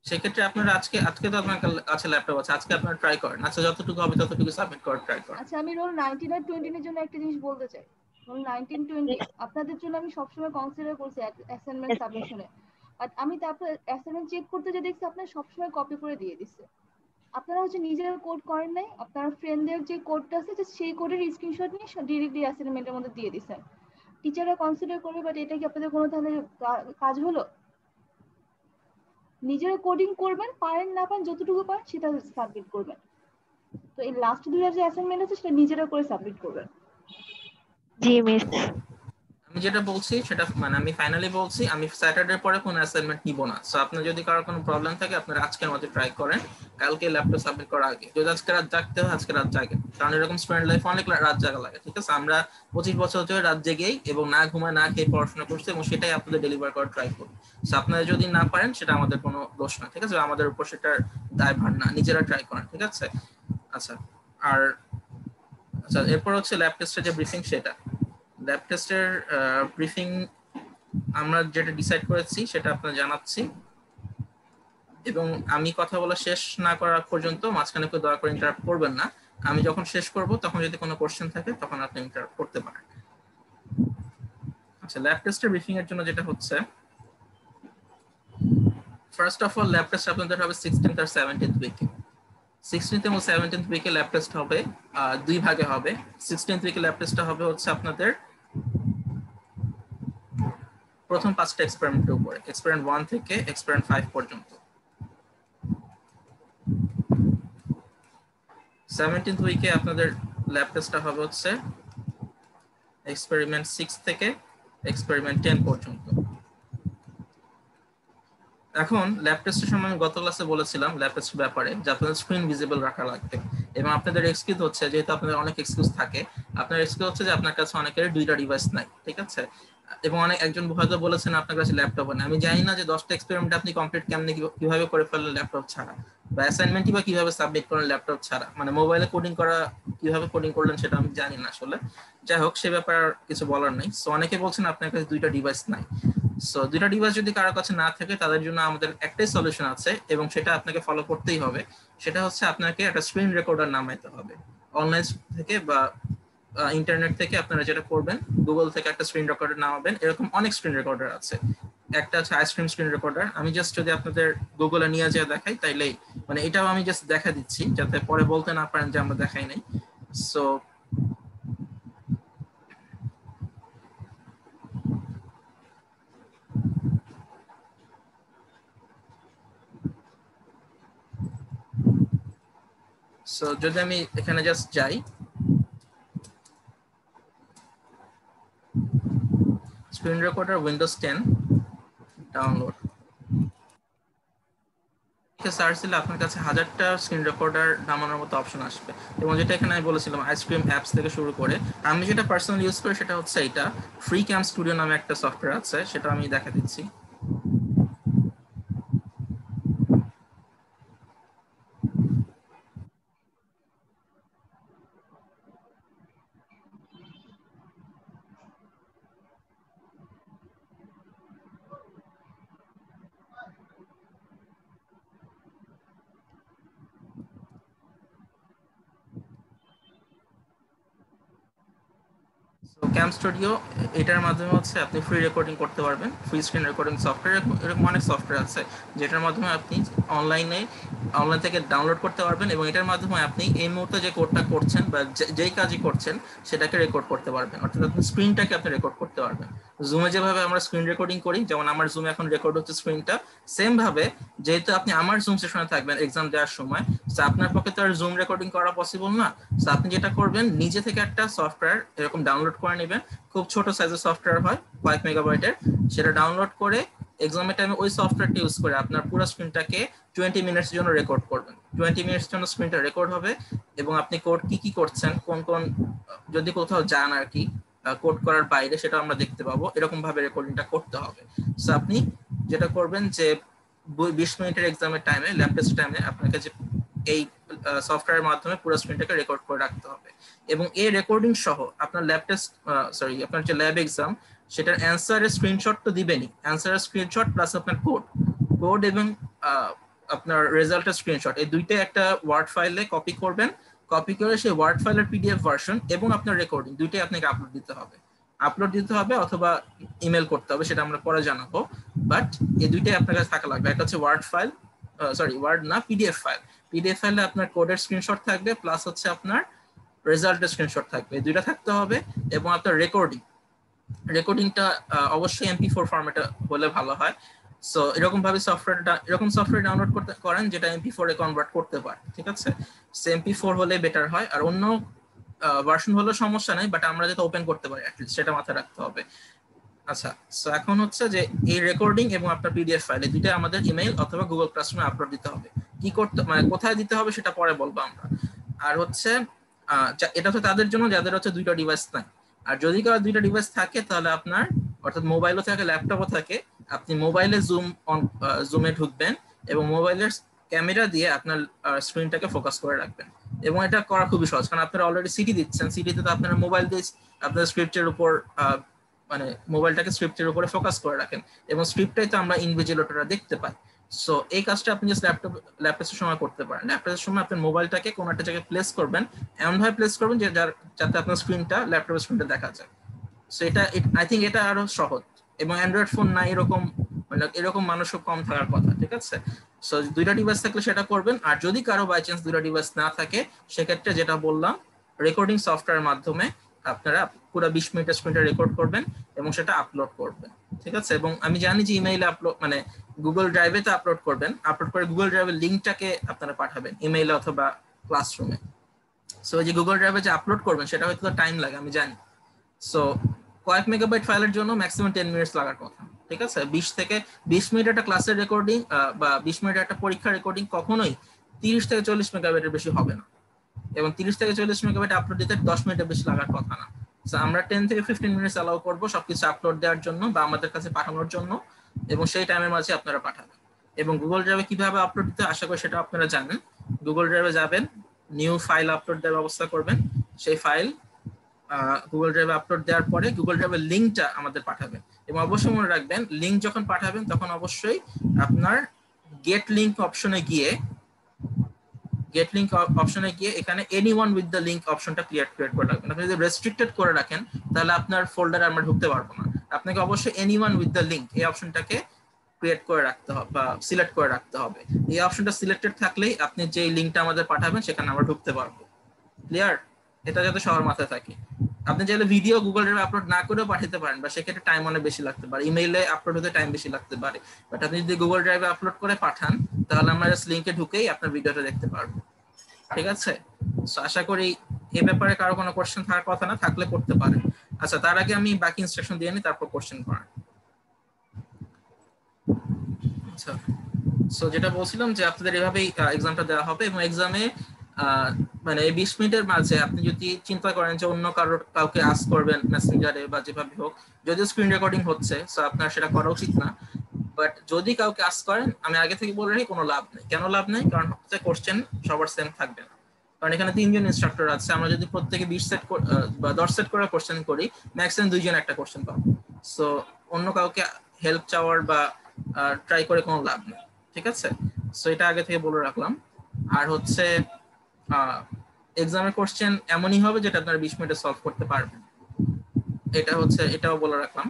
সেক্ষেত্রে আপনারা আজকে তো আপনার কাছে ল্যাপটপ আছে, আজকে আপনারা ট্রাই করেন। আচ্ছা যতটুকু হবে ততটুকু সাবমিট করার ট্রাই করেন। আচ্ছা আমি রোল 19 আর 20 এর জন্য একটা জিনিস বলতে চাই। রোল 19 20 আপনাদের জন্য আমি সবসময় কনসিডার করছি অ্যাসাইনমেন্ট সাবমিশনে, বাট আমি তারপর অ্যাসাইনমেন্ট চেক করতে যে দেখছি আপনারা সবসময় কপি করে দিয়ে দিচ্ছে। আপনারা হচ্ছে নিজেরা কোড করেন নাই, আপনারা ফ্রেন্ডদের যে কোডটা আছে সেই কোডের স্ক্রিনশট নিয়ে ডিরেক্টলি অ্যাসাইনমেন্টের মধ্যে দিয়ে দিচ্ছেন। টিচাররা কনসিডার করবে, বাট এটা কি আপনাদের কোনো তাহলে কাজ হলো? নিজেরা কোডিং করবেন, পারেন না পারেন যতটুকু পারেন সেটা সাবমিট করবেন। তো এই লাস্ট 2 যে অ্যাসাইনমেন্ট আছে সেটা নিজেরা করে সাবমিট করবেন। জি মিস। আমি যেটা বলছি সেটা মানে আমি ফাইনালি বলছি আমি স্যাটারডে পরে কোনো অ্যাসাইনমেন্ট নিব না। সো আপনার যদি কারো কোনো প্রবলেম থাকে আপনারা আজকের মধ্যে ট্রাই করেন, কালকে ল্যাপটপ সাবমিট করার আগে। যদি আজকে রাত জাগতে হয় আজকে রাত জাগেন, কারণ এরকম স্টুডেন্ট লাইফ অনেক রাত জাগা লাগে। ঠিক আছে, আমরা 25 বছর ধরে রাত জেগেই এবং না ঘুমায় না খেয়ে পড়াশোনা করছি এবং সেটাই আপনাদের ডেলিভার করার ট্রাই করি। সো আপনারা যদি না পারেন সেটা আমাদের কোনো দোষ না, ঠিক আছে, আমাদের উপর সেটার দায়ভার না, নিজেরা ট্রাই করেন। ঠিক আছে, আচ্ছা আর আচ্ছা এরপর হচ্ছে ল্যাব টেস্টের যে ব্রিফিং, সেটা ল্যাব টেস্টের ব্রিফিং আমরা যেটা ডিসাইড করেছি সেটা আপনার জানাচ্ছি, এবং আমি কথা বলা শেষ না করা পর্যন্ত মাঝখানে কেউ দয়া করে ইন্টারাপ্ট করবেন না। আমি যখন শেষ করব তখন যদি কোনো কোশ্চেন থাকে তখন আপনি ইন্টারাপ্ট করতে পারেন। আচ্ছা ল্যাব টেস্টের ব্রিফিং এর জন্য যেটা হচ্ছে, first of all lab test আপনাদের হবে 16th আর 17th উইকে। 16th এবং 17th উইকে ল্যাব টেস্ট হবে, দুই ভাগে হবে। 16th উইকে ল্যাব টেস্টটা হবে হচ্ছে আপনাদের প্রথম 5টা এক্সপেরিমেন্টের উপরে, এক্সপেরিমেন্ট 1 থেকে এক্সপেরিমেন্ট 5 পর্যন্ত। 17th উইকে আপনাদের ল্যাব টেস্টটা হবে হচ্ছে এক্সপেরিমেন্ট 6 থেকে এক্সপেরিমেন্ট 10 পর্যন্ত। এখন ল্যাব টেস্টের সময় আমি গত ক্লাসে বলেছিলাম ল্যাব টেস্টের ব্যাপারে যে আপনাদের স্ক্রিন ভিজিবল রাখা লাগবে, এবং আপনাদের এক্সকিউজ হচ্ছে, যেহেতু আপনাদের অনেক এক্সকিউজ থাকে, আপনার এক্সকিউজ হচ্ছে যে আপনার কাছে অনেকের 2টা ডিভাইস নাই। ঠিক আছে, এবং একজন হয়তো বলেছেন আপনার কাছে ল্যাপটপ নেই। আমি জানি না যে 10টা এক্সপেরিমেন্ট আপনি কমপ্লিট কেমনে কিভাবে করে ফেললেন ল্যাপটপ ছাড়া, বা অ্যাসাইনমেন্টই বা কিভাবে সাবমিট করেন ল্যাপটপ ছাড়া, মানে মোবাইলে কোডিং করা কিভাবে কোডিং করলেন সেটা আমি জানি না আসলে। যাই হোক, সে ব্যাপারে কিছু বলার নেই। সো অনেকে বলছেন আপনার কাছে 2টা ডিভাইস নাই। সো 2টা ডিভাইস যদি কারোর কাছে না থাকে তাদের জন্য আমাদের একটাই সলিউশন আছে, এবং সেটা আপনাকে ফলো করতেই হবে। সেটা হচ্ছে আপনাকে একটা স্ক্রিন রেকর্ডার নামাইতে হবে অনলাইন থেকে বা ইন্টারনেট থেকে। আপনারা যেটা করবেন, গুগল থেকে একটা স্ক্রিন রেকর্ডার নামাবেন। এরকম অনেক স্ক্রিন রেকর্ডার আছে, একটা আছে আইসক্রিম স্ক্রিন রেকর্ডার। আমি জাস্ট যদি আপনাদের গুগলে নিয়ে যেয়ে দেখাই তাইলেই, মানে এটাও আমি জাস্ট দেখা দিচ্ছি যাতে পরে বলতে না পারেন যে আমরা দেখাই নাই। সো সো যদি আমি এখানে জাস্ট যাই, screen recorder Windows 10 download search দিলে আপনার কাছে 1000টা স্ক্রিন রেকর্ডার নামানোর মতো অপশন আসবে। এবং যেটা এখানে আমি বলেছিলাম আইসক্রিম অ্যাপস থেকে শুরু করে, আমি যেটা পার্সোনালি ইউজ করি সেটা হচ্ছে এটা ফ্রি ক্যাম স্টুডিও নামে একটা সফটওয়্যার আছে, সেটা আমি দেখা দিচ্ছি। ক্যাম স্টুডিও, এটার মাধ্যমে হচ্ছে আপনি ফ্রি রেকর্ডিং করতে পারবেন, ফ্রি স্ক্রিন রেকর্ডিং সফটওয়্যার, এরকম অনেক সফটওয়্যার আছে যেটার মাধ্যমে আপনি অনলাইন থেকে ডাউনলোড করতে পারবেন এবং এটার মাধ্যমে আপনি এই মুহূর্তে যে কোডটা করছেন বা যেই কাজই করছেন সেটাকে রেকর্ড করতে পারবেন, অর্থাৎ আপনি স্ক্রিনটাকে আপনি রেকর্ড করতে পারবেন। জুমে যেভাবে আমরা স্ক্রিন রেকর্ডিং করি, যেমন আমার জুমে এখন রেকর্ড হচ্ছে স্ক্রিনটা, সেম ভাবে যেহেতু আপনি আমার জুম সেশনে থাকবেন এক্সাম দেওয়ার সময়, তো আপনার পক্ষে তো আর জুম রেকর্ডিং করা পসিবল না। তো আপনি যেটা করবেন, নিজে থেকে একটা সফটওয়্যার এরকম ডাউনলোড করে নেবেন, খুব ছোট সাইজের সফটওয়্যার হয়, কয়েক মেগাবাইটের, সেটা ডাউনলোড করে এক্সামের টাইমে ওই সফটওয়্যারটা ইউজ করে আপনার পুরো স্ক্রিনটাকে 20 মিনিটের জন্য রেকর্ড করবেন। 20 মিনিটের জন্য স্ক্রিনটা রেকর্ড হবে এবং আপনি কোড কি করছেন, কোন যদি কোথাও যান আর কি কোড করার বাইরে, সেটা আমরা দেখতে পাবো। এরকম ভাবে রেকর্ডিংটা করতে হবে। সো আপনি যেটা করবেন যে 20 মিনিটের এক্সামের টাইমে, ল্যাব টেস্ট টাইমে আপনাকে যে এই সফটওয়্যারের মাধ্যমে পুরো স্ক্রিনটাকে রেকর্ড করে রাখতে হবে এবং এই রেকর্ডিং সহ আপনার ল্যাব টেস্ট আপনার যে ল্যাব এক্সাম, সেটার অ্যান্সারের স্ক্রিনশট তো দিবেনই, অ্যান্সারের স্ক্রিনশট প্লাস আপনার কোড এবং আপনার রেজাল্টের স্ক্রিনশট, এই দুইটাই একটা ওয়ার্ড ফাইলে কপি করবেন। কপি করে সেই ওয়ার্ড ফাইলের পিডিএফ ভার্সন এবং আপনার রেকর্ডিং দুইটাই আপনাকে আপলোড দিতে হবে অথবা ইমেল করতে হবে, সেটা আমরা পরে জানাবো। বাট এই দুইটাই আপনার কাছে থাকা লাগবে। একটা হচ্ছে ওয়ার্ড ফাইল, ওয়ার্ড না, পিডিএফ ফাইল। পিডিএফ ফাইলে আপনার কোডের স্ক্রিনশট থাকবে, প্লাস হচ্ছে আপনার রেজাল্টের স্ক্রিনশট থাকবে, এই দুইটা থাকতে হবে। এবং আপনার রেকর্ডিংটা অবশ্যই MP4 ফরম্যাটে হলে ভালো হয়। সো এরকম সফটওয়্যার ডাউনলোড করেন যেটা MP4 এ কনভার্ট করতে পারে, ঠিক আছে? সো MP4 হলে বেটার হয়, আর অন্য ভার্সন হলে সমস্যা নেই, বাট আমরা যাতে ওপেন করতে পারি সেটা মাথায় রাখতে হবে। আচ্ছা, সো এখন হচ্ছে যে এই রেকর্ডিং এবং আপনার পিডিএফ ফাইল, এই দুইটা আমাদের ইমেইল অথবা গুগল ক্লাসরুমে আপলোড দিতে হবে। কি করতে, মানে কোথায় দিতে হবে সেটা পরে বলবো আমরা। আর হচ্ছে এটা তো তাদের জন্য যাদের হচ্ছে দুইটা ডিভাইস নাই। আর যদি কারো দুইটা ডিভাইস থাকে, তাহলে আপনার অর্থাৎ মোবাইলও থাকে, ল্যাপটপও থাকে, আপনি মোবাইলে জুমে ঢুকবেন এবং মোবাইলের ক্যামেরা দিয়ে আপনার স্ক্রিনটাকে ফোকাস করে রাখবেন। এবং এটা করা খুবই সহজ, কারণ আপনারা অলরেডি সিটি দিচ্ছেন, সিটিতে তো আপনারা মোবাইল দিয়ে আপনার স্ক্রিপ্টের উপর মানে মোবাইলটাকে স্ক্রিপ্টের উপরে ফোকাস করে রাখেন এবং স্ক্রিপ্টটাই তো আমরা ইনভিজিলেটররা দেখতে পাই। সো এই কাজটা আপনি জাস্ট ল্যাপটপের সময় করতে পারেন। ল্যাপটপের সময় আপনার মোবাইলটাকে কোনো একটা জায়গায় প্লেস করবেন, এমনভাবে প্লেস করবেন যে যাতে আপনার স্ক্রিনটা ল্যাপটপের স্ক্রিনটা দেখা যায়। সো এটা আই থিঙ্ক এটা আরো সহজ, এবং অ্যান্ড্রয়েড ফোন না এরকম মানুষও কম থাকার কথা, ঠিক আছে? সো দুইটা ডিভাইস থাকলে সেটা করবেন। আর যদি কারো বাই চান্স দুইটা ডিভাইস না থাকে, সেক্ষেত্রে যেটা বললাম, রেকর্ডিং সফটওয়্যারের মাধ্যমে আপনারা পুরো 20 মিনিটের স্ক্রিনটা রেকর্ড করবেন এবং সেটা আপলোড করবেন, ঠিক আছে? এবং আমি জানি যে ইমেইলে আপলোড, মানে গুগল ড্রাইভে তো আপলোড করবেন, আপলোড করে গুগল ড্রাইভের লিঙ্কটাকে আপনারা পাঠাবেন ইমেইলে অথবা ক্লাসরুমে। সো যে গুগল ড্রাইভে যে আপলোড করবেন সেটা হয়তো টাইম লাগে, আমি জানি। সো কয়েক মেগাবাইট ফাইলের জন্য ম্যাক্সিমাম 10 মিনিটস লাগার কথা, ঠিক আছে? 20 মিনিট একটা ক্লাসের রেকর্ডিং বা 20 মিনিট একটা পরীক্ষার রেকর্ডিং কখনোই 30 থেকে 40 মেগাবাইটের বেশি হবে না, এবং 30 থেকে 40 মেগাবাইট আপলোড দিতে 10 মিনিটের বেশি লাগার কথা না। সো আমরা 10 থেকে 15 মিনিটস অ্যালাউ করবো সবকিছু আপলোড দেওয়ার জন্য বা আমাদের কাছে পাঠানোর জন্য, এবং সেই টাইমের মাঝে আপনারা পাঠাবেন। এবং গুগল ড্রাইভে কিভাবে আপলোড দিতে, আশা করি সেটা আপনারা জানেন। গুগল ড্রাইভে যাবেন, নিউ ফাইল আপলোড দেওয়ার ব্যবস্থা করবেন, সেই ফাইল গুগল ড্রাইভে আপলোড দেওয়ার পরে গুগল ড্রাইভের লিঙ্কটা আমাদের পাঠাবেন। এবং অবশ্যই মনে রাখবেন, লিঙ্ক যখন পাঠাবেন তখন অবশ্যই আপনার গেট লিঙ্ক অপশনে গিয়ে এখানে এনিওয়ান উইথ দ্য লিঙ্ক অপশনটা ক্রিয়েট করে রাখবেন। আপনি যদি রেস্ট্রিক্টেড করে রাখেন তাহলে আপনার ফোল্ডারে আমরা ঢুকতে পারবো না। আপনাকে অবশ্যই এনিওয়ান উইথ দ্য লিঙ্ক এই অপশনটাকে ক্রিয়েট করে রাখতে হবে বা সিলেক্ট করে রাখতে হবে। এই অপশনটা সিলেক্টেড থাকলেই আপনি যে লিঙ্কটা আমাদের পাঠাবেন সেখানে আমরা ঢুকতে পারবো। ক্লিয়ার? এটা যাতে সবার মাথায় থাকে। আপনি চাইলে ভিডিও গুগল ড্রাইভে আপলোড না করেও পাঠাতে পারেন, বা সেক্ষেত্রে টাইম অনেক বেশি লাগতে পারে, ইমেইলে আপলোড হতে টাইম বেশি লাগতে পারে। বাট আপনি যদি গুগল ড্রাইভে আপলোড করে পাঠান, তাহলে আমরা জাস্ট লিঙ্কে ঢুকেই আপনার ভিডিওটা দেখতে পারবো। ঠিক আছে? সো আশা করি এই ব্যাপারে কারো কোনো কোশ্চেন থাকার কথা না, থাকলে করতে পারেন। আচ্ছা, তার আগে আমি বাকি ইনস্ট্রাকশন দিয়ে নিই, তারপর কোশ্চেন করেন। আচ্ছা, সো যেটা বলছিলাম যে আপনাদের এভাবেই এক্সামটা দেওয়া হবে, এবং এক্সামে মানে এই 20 মিনিটের মাঝে আপনি যদি চিন্তা করেন যে অন্য কাউকে আস্ক করবেন মেসেঞ্জারে বা যেভাবে হোক, যদিও স্ক্রিন রেকর্ডিং হচ্ছে, সো আপনার সেটা করা উচিত না, বাট যদি কাউকে আস্ক করেন, আমি আগে থেকে বলে রাখি কোনো লাভ নেই। কেন লাভ নেই? কারণ হচ্ছে কোশ্চেন সবার সেম থাকবে না। কারণ এখানে 3 জন ইনস্ট্রাক্টর আছে, আমরা যদি প্রত্যেকে 20 সেট বা 10 সেট করে কোশ্চেন করি, ম্যাক্সিমাম 2 জন একটা কোশ্চেন পাবো। সো অন্য কাউকে হেল্প চাওয়ার বা ট্রাই করে কোনো লাভ নেই, ঠিক আছে? সো এটা আগে থেকে বলে রাখলাম। আর হচ্ছে এক্সামের কোশ্চেন এমনই হবে যেটা আপনারা 20 মিনিটে সলভ করতে পারবেন, এটা হচ্ছে, এটাও বলে রাখলাম।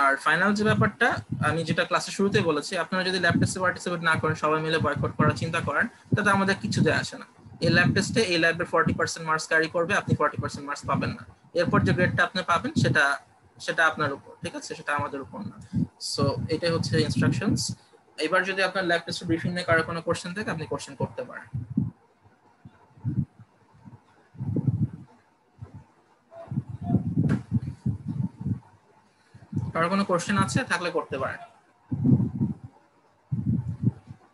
আর ফাইনাল যে ব্যাপারটা আমি যেটা ক্লাসের শুরুতেই বলেছি, আপনারা যদি ল্যাব টেস্টে পার্টিসিপেট না করেন, সবাই মিলে বয়কট করার চিন্তা করেন, তাতে আমাদের কিছু যায় আসে না। এই ল্যাব টেস্টে এই ল্যাবের 40% মার্কস ক্যারি করবে, আপনি 40% মার্কস পাবেন না। এরপর যে গ্রেডটা আপনি পাবেন সেটা আপনার উপর, ঠিক আছে? সেটা আমাদের উপর না। সো এটাই হচ্ছে ইনস্ট্রাকশনস। এবার যদি আপনার ল্যাব টেস্টের ব্রিফিং নিয়ে কারো কোনো কোশ্চেন থাকে, আপনি কোশ্চেন করতে পারেন। কারো কোনো কোশ্চেন আছে থাকলে করতে পারেন।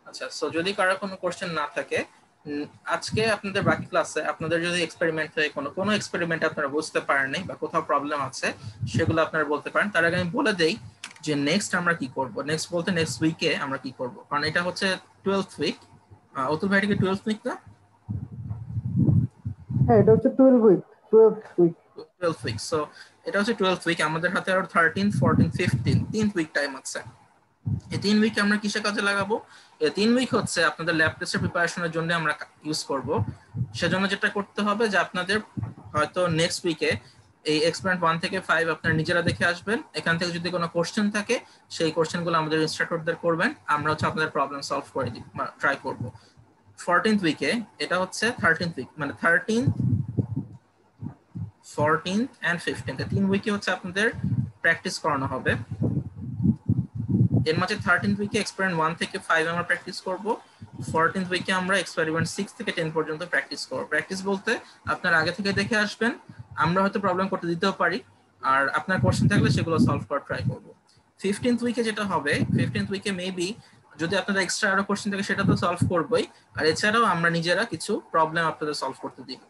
আচ্ছা, সো যদি কারো কোনো কোশ্চেন না থাকে, আজকে আপনাদের বাকি ক্লাসে আপনাদের যদি এক্সপেরিমেন্ট থেকে কোনো এক্সপেরিমেন্ট আপনারা বুঝতে পারেননি বা কোথাও প্রবলেম আছে, সেগুলো আপনারা বলতে পারেন। তার আগে আমি বলে দেই যে নেক্সট আমরা কি করব। নেক্সট বলতে নেক্সট উইকে আমরা কি করব, কারণ এটা হচ্ছে 12th উইক। অতুল ভাই, কি 12th উইক না? হ্যাঁ, এটা হচ্ছে 12th উইক। সো এটা হচ্ছে 12th উইক। আমাদের হাতে আরো 13, 14, 15 3 উইক টাইম আছে। এই 3 উইক আমরা কিসে কাজে লাগাবো? এই 3 উইক হচ্ছে আপনাদের ল্যাব টেস্টের প্রিপারেশনের জন্য আমরা ইউজ করব। সেজন্য যেটা করতে হবে যে আপনাদের হয়তো নেক্সট উইকে এই এক্সপেরিমেন্ট 1 থেকে 5 আপনারা নিজেরা দেখে আসবেন। এখান থেকে যদি কোনো কোশ্চেন থাকে, সেই কোশ্চেনগুলো আমাদের ইনস্ট্রাক্টরদের করবেন, আমরা হচ্ছে আপনাদের প্রবলেম সলভ করে দিব, ট্রাই করব। 14th উইকে, এটা হচ্ছে 13th উইক, মানে 13th, 14th and 15th 3 উইকে হচ্ছে আপনাদের প্র্যাকটিস করানো হবে। এর মাঝে 13th উইকে এক্সপেরিমেন্ট 1 থেকে 5 আমরা প্র্যাকটিস করব। 14th উইকে আমরা এক্সপেরিমেন্ট 6 থেকে 10 পর্যন্ত প্র্যাকটিস করব। প্র্যাকটিস বলতে আপনারা আগে থেকে দেখে আসবেন, আমরা হয়তো প্রবলেম করতে দিতেও পারি, আর আপনার কোশ্চেন থাকলে সেগুলো সলভ করার ট্রাই করব। 15th উইকে যেটা হবে, 15th উইকে মেবি যদি আপনাদের এক্সট্রা আরো কোশ্চেন থাকে সেটা তো সলভ করবই, আর এছাড়াও আমরা নিজেরা কিছু প্রবলেম আপনাদের সলভ করতে দিব।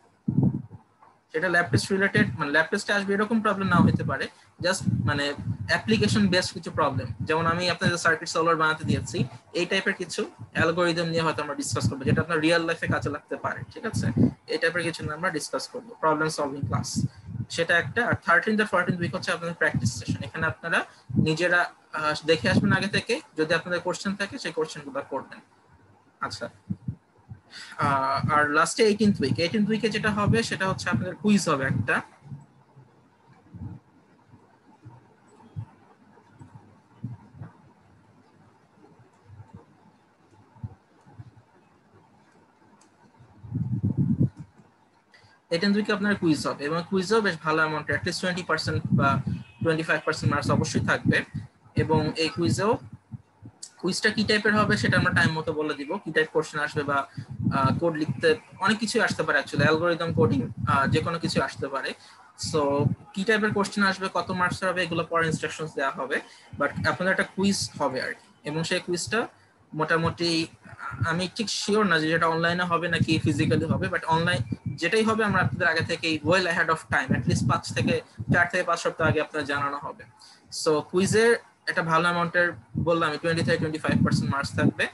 সেটা ল্যাব টেস্ট রিলেটেড, মানে ল্যাব টেস্টে আসবে এরকম প্রবলেম নাও হতে পারে, জাস্ট মানে অ্যাপ্লিকেশন বেসড কিছু প্রবলেম। যেমন আমি আপনাদের সার্কিট সলভার বানাতে দিয়েছি, এই টাইপের কিছু অ্যালগরিদম নিয়ে হয়তো আমরা ডিসকাস করবো, যেটা আপনার রিয়েল লাইফে কাজে লাগতে পারে, ঠিক আছে? এই টাইপের কিছু নিয়ে আমরা ডিসকাস করবো, প্রবলেম সলভিং ক্লাস, সেটা একটা। আর 13th আর 14th উইক হচ্ছে আপনাদের প্র্যাকটিস সেশন। এখানে আপনারা নিজেরা দেখে আসবেন আগে থেকে, যদি আপনাদের কোশ্চেন থাকে সেই কোশ্চেনগুলো করবেন। আচ্ছা, আর লাস্টে 18th উইকে যেটা হবে সেটা হচ্ছে আপনাদের কুইজ হবে একটা। উইকে আপনার কুইজ হবে, এবং কুইজও বেশ ভালো অ্যামাউন্ট, অ্যাটলিস্ট 20% বা 25% মার্কস অবশ্যই থাকবে। এবং এই কুইজটা কি টাইপের হবে সেটা আমরা টাইম মতো বলে দিব, কি টাইপ কোশ্চেন আসবে, বা কোড লিখতে অনেক কিছু আসতে পারে, অ্যাকচুয়ালি অ্যালগরিদম কোডিং যে কোনো কিছু আসতে পারে। সো কি টাইপের কোশ্চেন আসবে, কত মার্কস হবে, এগুলো পরে ইনস্ট্রাকশনস দেওয়া হবে, বাট আপনাদের একটা কুইজ হবে আর কি। এবং সেই কুইজটা মোটামুটি আমি ঠিক শিওর না যে যেটা অনলাইনে হবে নাকি ফিজিক্যালি হবে, বাট অনলাইন যেটাই হবে আমরা আপনাদের আগে থেকেই well ahead of time, at least 4 থেকে 5 সপ্তাহ আগে আপনাদের জানানো হবে। সো কুইজের একটা ভালো অ্যামাউন্টের বললাম, 20 থেকে 25% মার্কস থাকবে,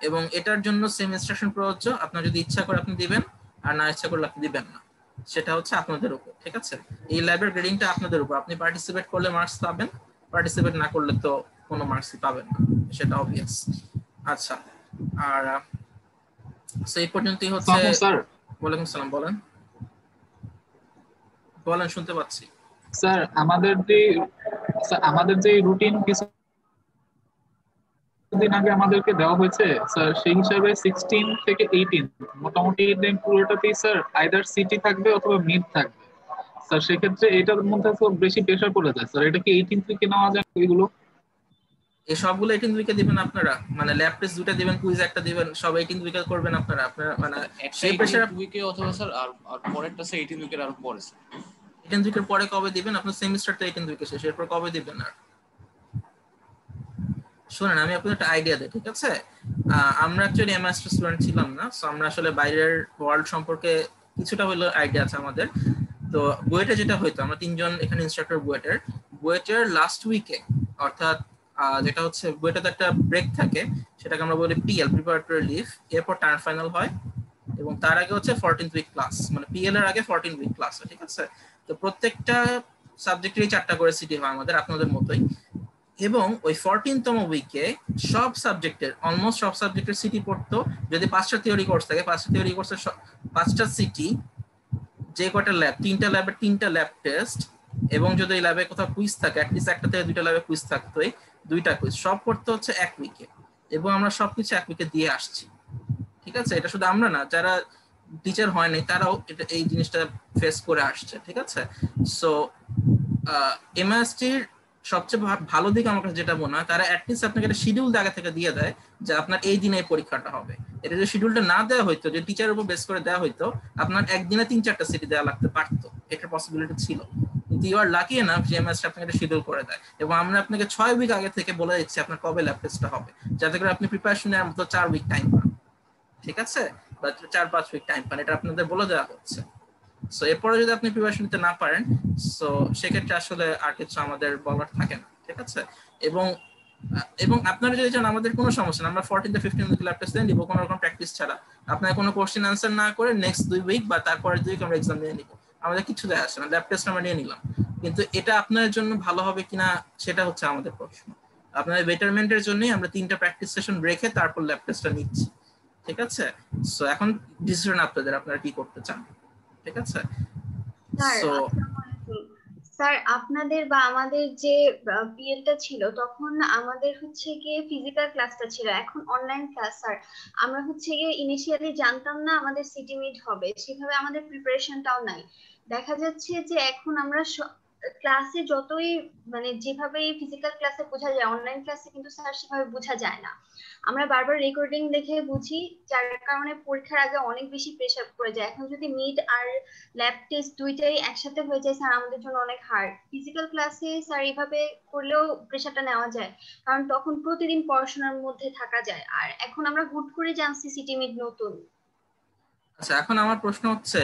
এবং এটার জন্য সেম ইনস্ট্রাকশন প্রযোজ্য। আপনার যদি ইচ্ছা করে আপনি দিবেন, আর না ইচ্ছা করলে আপনি দিবেন না, সেটা হচ্ছে আপনাদের উপর, ঠিক আছে? এই ল্যাবের গ্রেডিংটা আপনাদের উপর, আপনি পার্টিসিপেট করলে মার্কস পাবেন, পার্টিসিপেট না করলে তো কোনো মার্কসই পাবেন না, সেটা অবভিয়াস। আচ্ছা, আর সেই পর্যন্তই হচ্ছে। স্যার, ওয়ালাইকুম আসসালাম, বলেন, শুনতে পাচ্ছি। স্যার আমাদের যে রুটিন কিছুদিন আগে আমাদেরকে দেওয়া হয়েছে স্যার, সেই হিসাবে 16 থেকে 18 মোটামুটি পুরোটাতেই স্যার আইদার সিটি থাকবে অথবা মিড থাকবে স্যার। সেক্ষেত্রে এটার মধ্যে তো বেশি প্রেশার পড়ে যায় স্যার, এটা কি 18 থেকে নেওয়া যায় এগুলো? এই সবগুলো 18 উইকে দিবেন আপনারা, মানে ল্যাব টেস্ট দুটো দিবেন, কুইজ একটা দিবেন, সব 18 উইকে করবেন আপনারা মানে সেই প্রেসার উইকে অথবা স্যার আর পরেরটা স্যার 18 উইকের আর পরে স্যার 18 উইকের পরে কবে দিবেন? আপনার সেমিস্টার তো 18 উইকে শেষ, এরপর কবে দিবেন? আর শুনেন আমি আপনাদের একটা আইডিয়া দিই, ঠিক আছে? আমরা অ্যাকচুয়ালি এমএসটি স্টুডেন্ট ছিলাম না, সো আমরা আসলে বাইরের ওয়ার্ল্ড সম্পর্কে কিছুটা হলো আইডিয়া আছে আমাদের। তো বুয়েটে যেটা হইতো, আমরা তিনজন এখানে ইনস্ট্রাক্টর বুয়েটের লাস্ট উইকে, অর্থাৎ যেটা হচ্ছে বুয়েটে একটা ব্রেক থাকে, সেটাকে আমরা বলি পিএল, প্রিপারেটরি লিভ, এরপর টার্ম ফাইনাল হয় এবং তার আগে হচ্ছে 14th উইক ক্লাস, মানে পিএল এর আগে 14 উইক ক্লাস, ঠিক আছে? তো প্রত্যেকটা সাবজেক্টেরই 4টা করে সিটি হয় আমাদের, আপনাদের মতোই। এবং ওই 14তম উইকে সব সাবজেক্টের, অলমোস্ট সব সাবজেক্টের সিটি পড়তো। যদি 5টা থিওরি কোর্স থাকে, 5টা থিওরি কোর্সের 5টা সিটি, যে কটা ল্যাব, 3টা ল্যাবের 3টা ল্যাব টেস্ট, এবং যদি এই ল্যাবে কোথাও কুইজ থাকে, অ্যাটলিস্ট একটা থেকে 2টা ল্যাবে কুইজ থাকতোই, 2টা কুইজ, সব পড়তে হচ্ছে 1 উইকে। এবং আমরা সবকিছু 1 উইকে দিয়ে আসছি, ঠিক আছে? এটা শুধু আমরা না, যারা টিচার হয় নাই তারাও এটা এই জিনিসটা ফেস করে আসছে, ঠিক আছে? সো এমএসটির সবচেয়ে ভালো দিক আমার কাছে যেটা মনে হয়, তারা অ্যাটলিস্ট আপনাকে একটা শিডিউল আগে থেকে দিয়ে দেয় যে আপনার এই দিনে এই পরীক্ষাটা হবে। এটা যদি শিডিউলটা না দেওয়া হইতো, যে টিচারের উপর বেস করে দেওয়া হইতো, আপনার একদিনে 3-4টা সিটি দেওয়া লাগতে পারতো, এটার পসিবিলিটি ছিল। কিন্তু ইউ আর লাকি এনাফ যে এমএসটি আপনাকে একটা শিডিউল করে দেয়, এবং আমরা আপনাকে 6 উইক আগে থেকে বলে দিচ্ছি আপনার কবে ল্যাব টেস্টটা হবে, যাতে করে আপনি প্রিপারেশন নেওয়ার মতো 4 উইক টাইম পান, ঠিক আছে? বা 4-5 উইক টাইম পান, এটা আপনাদের বলে দেওয়া হচ্ছে। সো এরপরে যদি আপনি প্রিপারেশন নিতে না পারেন, সো সেক্ষেত্রে আসলে আর কিছু আমাদের বলার থাকে না, ঠিক আছে? এবং আপনারা যদি চান, আমাদের কোনো সমস্যা না, আমরা 14 থেকে 15 উইক ল্যাব টেস্ট দিব কোনো রকম প্র্যাকটিস ছাড়া। আপনার কোনো কোশ্চেন আনসার না করে নেক্সট 2 উইক বা তারপরে 2 উইক আমরা এক্সাম নিয়ে নিব, আমাদের কিছু যায় আসে না, ল্যাব টেস্ট আমরা নিয়ে নিলাম। কিন্তু এটা আপনার জন্য ভালো হবে কিনা সেটা হচ্ছে আমাদের প্রশ্ন। আপনাদের বেটারমেন্টের জন্যই আমরা 3টা প্র্যাকটিস সেশন রেখে তারপর ল্যাব টেস্টটা নিচ্ছি, ঠিক আছে? সো এখন ডিসিশন আপনাদের, আপনারা কি করতে চান, ঠিক আছে? স্যার আপনাদের বা আমাদের যে পিএলটা ছিল, তখন আমাদের হচ্ছে গিয়ে ফিজিক্যাল ক্লাসটা ছিল, এখন অনলাইন ক্লাস। স্যার আমরা হচ্ছে গিয়ে ইনিশিয়ালি জানতাম না আমাদের সিটি মিট হবে, সেভাবে আমাদের প্রিপারেশনটাও নাই। দেখা যাচ্ছে যে এখন আমরা ক্লাসে যতই মানে যেভাবে ফিজিক্যাল ক্লাসে বোঝা যায়, অনলাইন ক্লাসে কিন্তু স্যার সেভাবে বোঝা যায় না। আমরা বারবার রেকর্ডিং দেখে বুঝি, যার কারণে পরীক্ষার আগে অনেক বেশি প্রেসার পড়ে যায়। এখন যদি মিড আর ল্যাব টেস্ট দুইটাই একসাথে হয়ে যায় স্যার, আমাদের জন্য অনেক হার্ড। ফিজিক্যাল ক্লাসে স্যার এইভাবে করলেও প্রেসারটা নেওয়া যায়, কারণ তখন প্রতিদিন পড়াশোনার মধ্যে থাকা যায়। আর এখন আমরা হুট করে জানছি সিটি মিড নতুন। আচ্ছা, এখন আমার প্রশ্ন হচ্ছে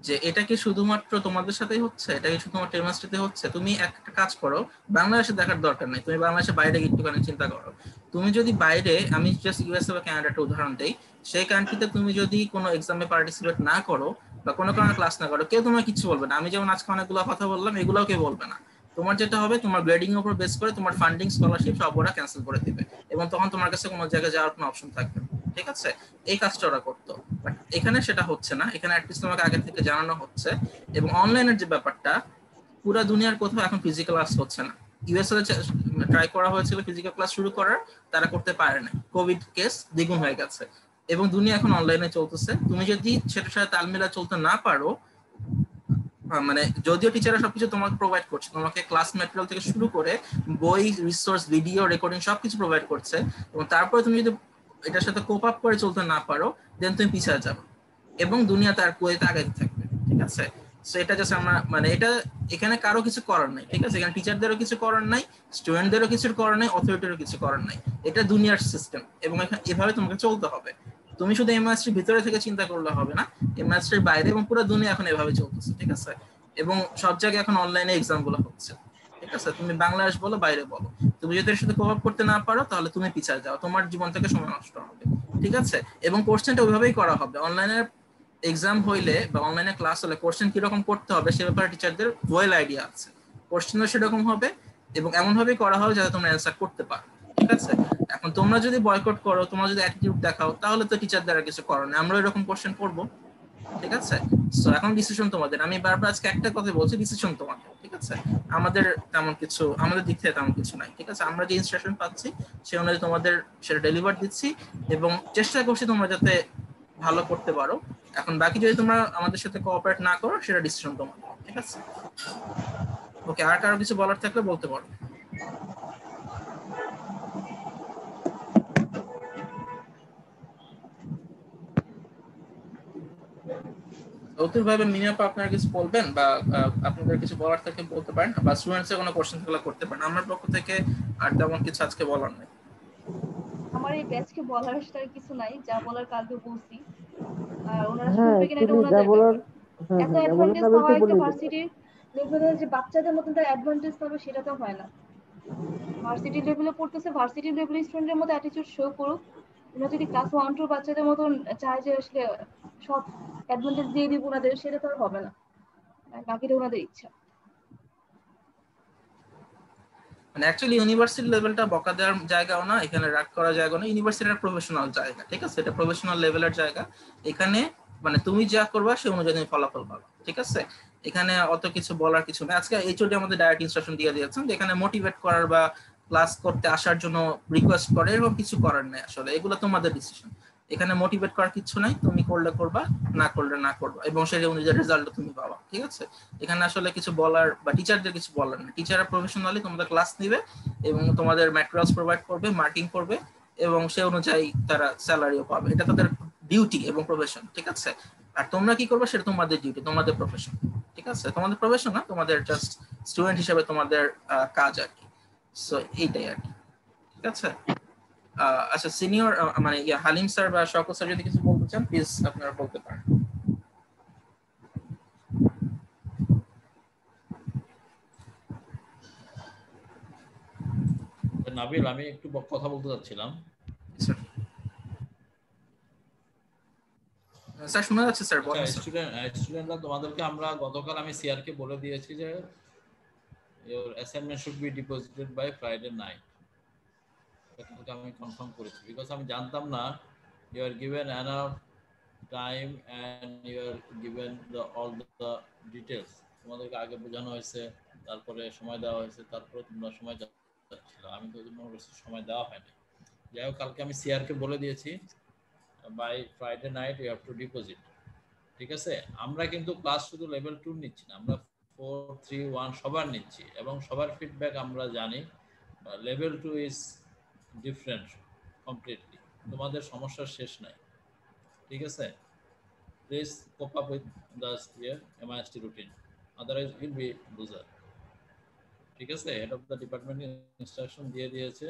যে এটা কি শুধুমাত্র তোমাদের সাথেই হচ্ছে, এটা কি শুধুমাত্র এমএসটিতে হচ্ছে? তুমি একটা কাজ করো, বাংলাদেশে দেখার দরকার নেই, তুমি বাংলাদেশের বাইরে একটুখানি চিন্তা করো। তুমি যদি বাইরে, আমি জাস্ট ইউএসএ বা কানাডাটা উদাহরণ দেই, সেই কান্ট্রিতে তুমি যদি কোনো এক্সামে পার্টিসিপেট না করো বা কোনো কারণে ক্লাস না করো, কেউ তোমার কিছু বলবে না। আমি যেমন আজকে অনেকগুলো কথা বললাম, এগুলোও কেউ বলবে না। তোমার যেটা হবে, তোমার গ্রেডিং এর উপর বেস করে তোমার ফান্ডিং, স্কলারশিপ সব ওরা ক্যান্সেল করে দিবে, এবং তখন তোমার কাছে কোনো জায়গায় যাওয়ার কোনো অপশন থাকবে না, ঠিক আছে? এই কাজটা ওরা করতো, বাট এখানে সেটা হচ্ছে না। এখানে অ্যাটলিস্ট তোমাকে আগে থেকে জানানো হচ্ছে। এবং অনলাইনের যে ব্যাপারটা, পুরো দুনিয়ার কোথাও এখন ফিজিক্যাল ক্লাস হচ্ছে না। ইউএসএ ট্রাই করা হয়েছিল ফিজিক্যাল ক্লাস শুরু করার, তারা করতে পারে না, কোভিড কেস দ্বিগুণ হয়ে গেছে, এবং দুনিয়া এখন অনলাইনে চলতেছে। তুমি যদি সেটার সাথে তাল মিলা চলতে না পারো, মানে যদিও টিচাররা সবকিছু তোমাকে প্রোভাইড করছে, তোমাকে ক্লাস ম্যাটেরিয়াল থেকে শুরু করে বই, রিসোর্স, ভিডিও, রেকর্ডিং সবকিছু প্রোভাইড করছে, এবং তারপরে তুমি যদি এটার সাথে কোপ আপ করে চলতে না পারো, দেন তুমি পিছিয়ে যাবে, এবং দুনিয়া তার কোয়েতে আগাতে থাকবে, ঠিক আছে? সো এটা জাস্ট আমরা, মানে এটা এখানে কারো কিছু করার নাই, ঠিক আছে? এখানে টিচারদেরও কিছু করার নাই, স্টুডেন্টদেরও কিছু করার নাই, অথরিটিরও কিছু করার নাই। এটা দুনিয়ার সিস্টেম, এবং এভাবে তোমাকে চলতে হবে। তুমি শুধু এমএসটির ভিতরে থেকে চিন্তা করলে হবে না, এমএসটির বাইরে এবং পুরো দুনিয়া এখন এভাবে চলতেছে, ঠিক আছে? এবং সব জায়গায় এখন অনলাইনে এক্সাম গুলো হচ্ছে, ঠিক আছে? তুমি বাংলাদেশ বলো, বাইরে বলো, তুমি যদি এর সাথে কোপ আপ করতে না পারো, তাহলে তুমি পিছিয়ে যাও, তোমার জীবন থেকে সময় নষ্ট হবে, ঠিক আছে? এবং কোশ্চেনটা ওইভাবেই করা হবে। অনলাইনে এক্সাম হইলে বা অনলাইনে ক্লাস হলে কোশ্চেন কিরকম করতে হবে সে ব্যাপারে টিচারদের ওয়েল আইডিয়া আছে। কোশ্চেনও সেরকম হবে, এবং এমন ভাবেই করা হবে যাতে তোমরা অ্যান্সার করতে পারো, ঠিক আছে? এখন তোমরা যদি বয়কট করো, তোমরা যদি অ্যাটিটিউড দেখাও, তাহলে তো টিচার দ্বারা কিছু করার নেই, আমরা এরকম কোশ্চেন করবো, ঠিক আছে? সো এখন ডিসিশন তোমাদের। আমি বারবার আজকে একটা কথা বলছি, ডিসিশন তোমাদের, ঠিক আছে? আমাদের তেমন কিছু, আমাদের দিক থেকে তেমন কিছু নাই, ঠিক আছে? আমরা যে ইনস্ট্রাকশন পাচ্ছি সে অনুযায়ী তোমাদের সেটা ডেলিভার দিচ্ছি, এবং চেষ্টা করছি তোমরা যাতে ভালো করতে পারো। এখন বাকি যদি তোমরা আমাদের সাথে কোঅপারেট না করো, সেটা ডিসিশন তোমাদের, ঠিক আছে? ওকে, আর কারো কিছু বলার থাকলে বলতে পারো। অতিভাবে মিনিমাম আপনারা কিছু বলবেন বা আপনাদের কিছু বলার থাকে বলতে পারেন, বা স্টুডেন্টসের কোনো কোশ্চেন থাকলে করতে পারেন। আমার পক্ষ থেকে আর তেমন কিছু আজকে বলার নেই। আমার এই ব্যাচকে বলার আসলে কিছু নাই, যা বলার কালকে বলছি। আর ওনারা হ্যাঁ শুনবে কিনা এটা অ্যাকচুয়ালি যা ওনাদের বলার, ব্যাপার। হ্যাঁ এত হ্যাঁ যা বলার অ্যাডভান্টেজ আমি পাওয়া তো একটা বলেই দিলাম। ভার্সিটির লেভেলে যে বাচ্চাদের মতন তার অ্যাডভান্টেজ পাবে সেটা তো হয় না। ভার্সিটি লেভেলে পড়তেছে, ভার্সিটি লেভেলের স্টুডেন্টের মতো অ্যাটিটিউড শো করুক। ওরা যদি ক্লাস 1-2 বাচ্চাদের মতন চায় যে আসলে সব অ্যাডভান্টেজ দিয়ে দিব ওনাদের, সেটা তো আর হবে না। বাকিটা ওনাদের ইচ্ছা। মানে অ্যাকচুয়ালি ইউনিভার্সিটি লেভেলটা বকা দেওয়ার জায়গাও না, এখানে রাগ করার জায়গা না। ইউনিভার্সিটির প্রফেশনাল জায়গা, ঠিক আছে, এটা প্রফেশনাল লেভেলের জায়গা। এখানে মানে তুমি যা করবা সে অনুযায়ী তুমি ফলাফল পাবা, ঠিক আছে। এখানে অত কিছু বলার কিছু নেই। আজকে এইচওডি আমাদের ডাইরেক্ট ইনস্ট্রাকশন দিয়ে দিয়েছেন যে এখানে মোটিভেট করার বা ক্লাস করতে আসার জন্য রিকোয়েস্ট করে এরকম কিছু করার নেই। আসলে এগুলো তোমাদের ডিসিশন, এখানে মোটিভেট করার কিছু নাই। তুমি করলে করবা, না করলে না করবা, এবং সেই অনুযায়ী রেজাল্ট তুমি পাবা, ঠিক আছে। এখানে আসলে কিছু বলার বা টিচারদের কিছু বলার না। টিচাররা প্রফেশনালি তোমাদের ক্লাস নিবে এবং তোমাদের ম্যাটেরিয়ালস প্রোভাইড করবে, মার্কিং করবে, এবং সে অনুযায়ী তারা স্যালারিও পাবে। এটা তাদের ডিউটি এবং প্রফেশন, ঠিক আছে। আর তোমরা কি করবে সেটা তোমাদের ডিউটি, তোমাদের প্রফেশন, ঠিক আছে। তোমাদের প্রফেশন না, তোমাদের জাস্ট স্টুডেন্ট হিসেবে তোমাদের কাজ আর কি। সো এইটাই আর কি, ঠিক আছে। আচ্ছা সিনিয়র মানে হালিম স্যার বা শওকত স্যার যদি কিছু বলতে চান প্লিজ আপনারা বলতে পারেন। নাবিল, আমি একটু কথা বলতে চাচ্ছিলাম। স্যার শোনা যাচ্ছে স্যার, বলেন স্যার। স্টুডেন্টরা তোমাদেরকে আমরা গতকাল আমি সিআর কে বলে দিয়েছি যে your assignment should be deposited by Friday night. এটা আমি কনফার্ম করেছি বিকজ আমি জানতাম না you are given enough time and you are given all the details. তোমাদেরকে আগে বোঝানো হয়েছে, তারপরে সময় দেওয়া হয়েছে, তারপরে তোমরা সময় যাচ্ছিল। আমি তো সময় দেওয়া হয়নি। যাই হোক, কালকে আমি সিআর কে বলে দিয়েছি by Friday night you have to deposit, ঠিক আছে। আমরা কিন্তু ক্লাস শুধু লেভেল 2 নিচ্ছি না, আমরা 4, 3, 1 সবার নিচ্ছি এবং সবার ফিডব্যাক আমরা জানি। Level 2 is different completely. তোমাদের সমস্যার শেষ নাই, ঠিক আছে। Please cope up with the MIST routine, otherwise will be loser, ঠিক আছে। Head of the department instruction দিয়ে দিয়েছে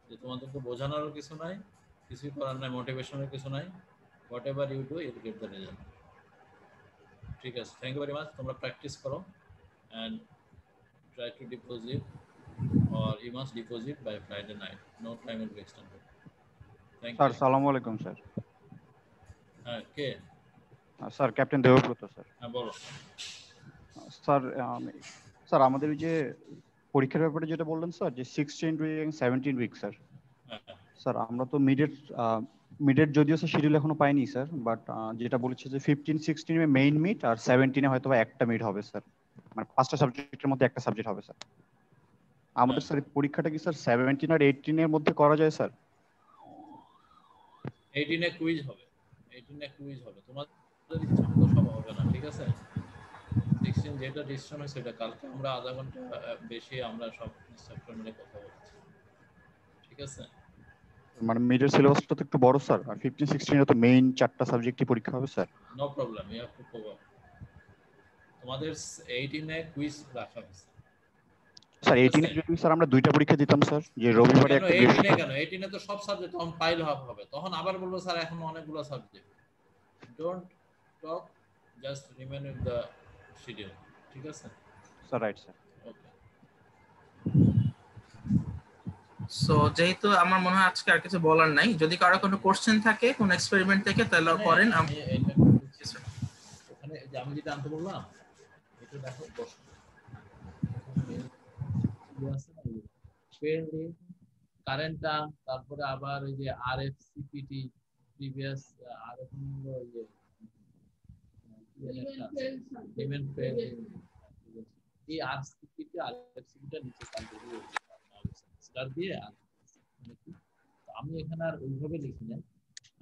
যে তোমাদেরকে বোঝানোরও কিছু নাই, কিছুই করার নাই, মোটিভেশনের কিছু নাই। Whatever you do you get the result, ঠিক আছে। Thank you very much. তোমরা প্র্যাকটিস করো and try to deposit, or you must deposit by Friday night. No time will be extended. Thank you. Sir, Assalamu alaikum, sir. K? Sir, Captain Devabrata, sir. হ্যাঁ বলো। স্যার স্যার আমাদের যে পরীক্ষার ব্যাপারে যেটা বললেন স্যার, যে 16 উইক 17 উইক স্যার। স্যার আমরা তো মিডের যদিও স্যার শিডিউল এখনো পাইনি স্যার, বাট যেটা বলেছে যে 15-16 এ মেইন মিড আর 17 হয়তো একটা মিড হবে স্যার, মানে 5টা সাবজেক্টের মধ্যে একটা সাবজেক্ট হবে স্যার। আমাদের স্যার পরীক্ষাটা কি স্যার 17 আর 18 এর মধ্যে করা যায় স্যার? 18 এ কুইজ হবে, 18 এ কুইজ হবে। তোমাদের ইচ্ছা মতো সব হবে না, ঠিক আছে। 16 যেটা ডিসিশন হয়েছে সেটা কালকে আমরা আধা ঘন্টা বেশি আমরা সব ইনস্ট্রাক্টর মিলে কথা বলছি, ঠিক আছে। মানে মিডের সিলেবাসটা তো একটু বড় স্যার, আর 15-16 এ তো মেইন 4টা সাবজেক্টই পরীক্ষা হবে sir. No problem, you have to cover. তোমাদের 18 এ কুইজ রাখা হয়েছে স্যার। 18 এ যদি স্যার আমরা দুইটা পরীক্ষা দিতাম স্যার, যে রবিবারে একটা 18 এ কেন? 18 এ তো সব সাবজেক্ট তখন পাইল হবে, তখন আবার বলবো স্যার এখন অনেকগুলো subject. Don't talk, just remain with the schedule, ঠিক আছে sir? Right sir. Okay. So যেহেতু আমার মনে হয় আজকে আর কিছু বলার নাই, যদি কারো কোনো কোশ্চেন থাকে কোন এক্সপেরিমেন্ট থেকে তাহলে করেন। ওখানে যে আমি যেটা আনতে বললাম এটা দেখো, কারেন্ট টার্ম, তারপরে আবার ওই যে আরএফসিপিটি প্রিভিয়াস আরএফ এই আরসিপিটি আরএফসিপিটা নিচে কন্টিনিউ স্টার দিয়ে। আমি এখানে আর ওইভাবে লিখি না,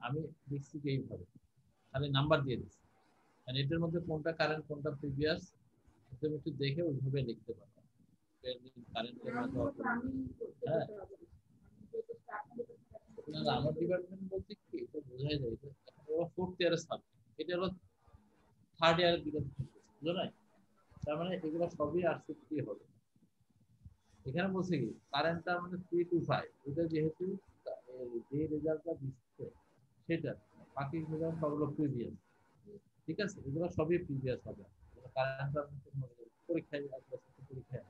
আমি লিখছি এইভাবে, খালি নাম্বার দিয়ে দিচ্ছি। মানে এটার মধ্যে কোনটা কারেন্ট কোনটা প্রিভিয়াস তুমি একটু দেখে ওইভাবে লিখতে পারো। কারেন্টের মধ্যে হ্যাঁ, আমার ডিপার্টমেন্ট বলতে কি এটা বোঝাই যায়, এটা ফোর্থ ইয়ারের সাবজেক্ট। এটা হলো থার্ড ইয়ারের দিকে বুঝো না? তার মানে এগুলো সবই আরসিপি হবে। এখানে বলছে কি কারেন্টটা মানে 3 to 5, এটা যেহেতু যে রেজাল্টটা দিচ্ছে সেটা, বাকি রেজাল্ট সবগুলো প্রিভিয়াস। ঠিক আছে, এগুলো সবই প্রিভিয়াস হবে। কারেন্টটা পরীক্ষায় পরীক্ষায়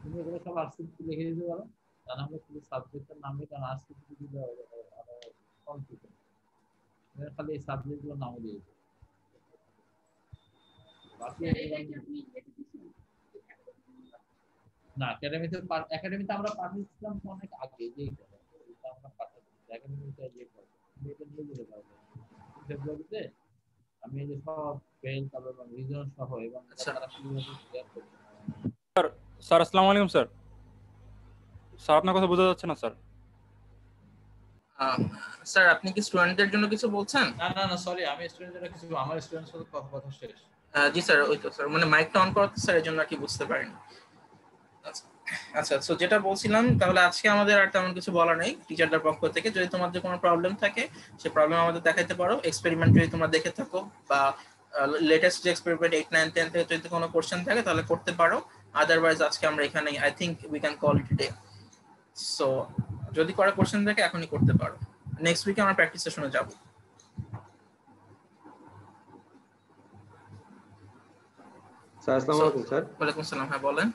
তুমি এগুলো সব আরসিপি লিখে দিতে পারো, তা না হলে শুধু সাবজেক্টের নামে, কারণ আরসিপি দিলে কনফিউশন, খালি এই সাবজেক্টগুলো নাম দিয়ে দিতে। বাকি না, একাডেমিতে আমরা পাঠিয়েছিলাম অনেক আগে, যে আমরা পাঠাচ্ছি একাডেমিতে যে এটা নিয়ে যেতে পারবো ফেব্রুয়ারিতে। আমি এই যে সব ফেল তারপর রিজন সহ এবং তারা কিভাবে ক্লিয়ার করবে। স্যার আসসালামু আলাইকুম স্যার। স্যার আপনার কথা বোঝা যাচ্ছে না স্যার। স্যার আপনি কি স্টুডেন্টদের জন্য কিছু বলছেন? না না না সরি, আমি স্টুডেন্টদের কিছু, আমার স্টুডেন্টদের সাথে কথা শেষ। জি স্যার, ওই তো স্যার মানে মাইকটা অন করা স্যার, এর জন্য আর কি বুঝতে পারিনি। আচ্ছা, সো যেটা বলছিলাম, তাহলে আজকে আমাদের আর তেমন কিছু বলা নেই টিচারদের পক্ষ থেকে। যদি তোমাদের কোনো প্রবলেম থাকে সেই প্রবলেম আমাদের দেখাতে পারো, এক্সপেরিমেন্ট যদি তোমরা দেখে থাকো বা লেটেস্ট যে এক্সপেরিমেন্ট 8, 9, 10 থেকে যদি কোনো কোশ্চেন থাকে তাহলে করতে পারো। আদারওয়াইজ আজকে আমরা এখানেই I think we can call eat day. So যদি কোনো কোশ্চেন থাকে এখনই করতে পারো। নেক্সট উইকে আমরা প্র্যাকটিস সেশনে যাব। স্যার আসসালামু আলাইকুম স্যার। ওয়ালাইকুম আসসালাম, হ্যাঁ বলেন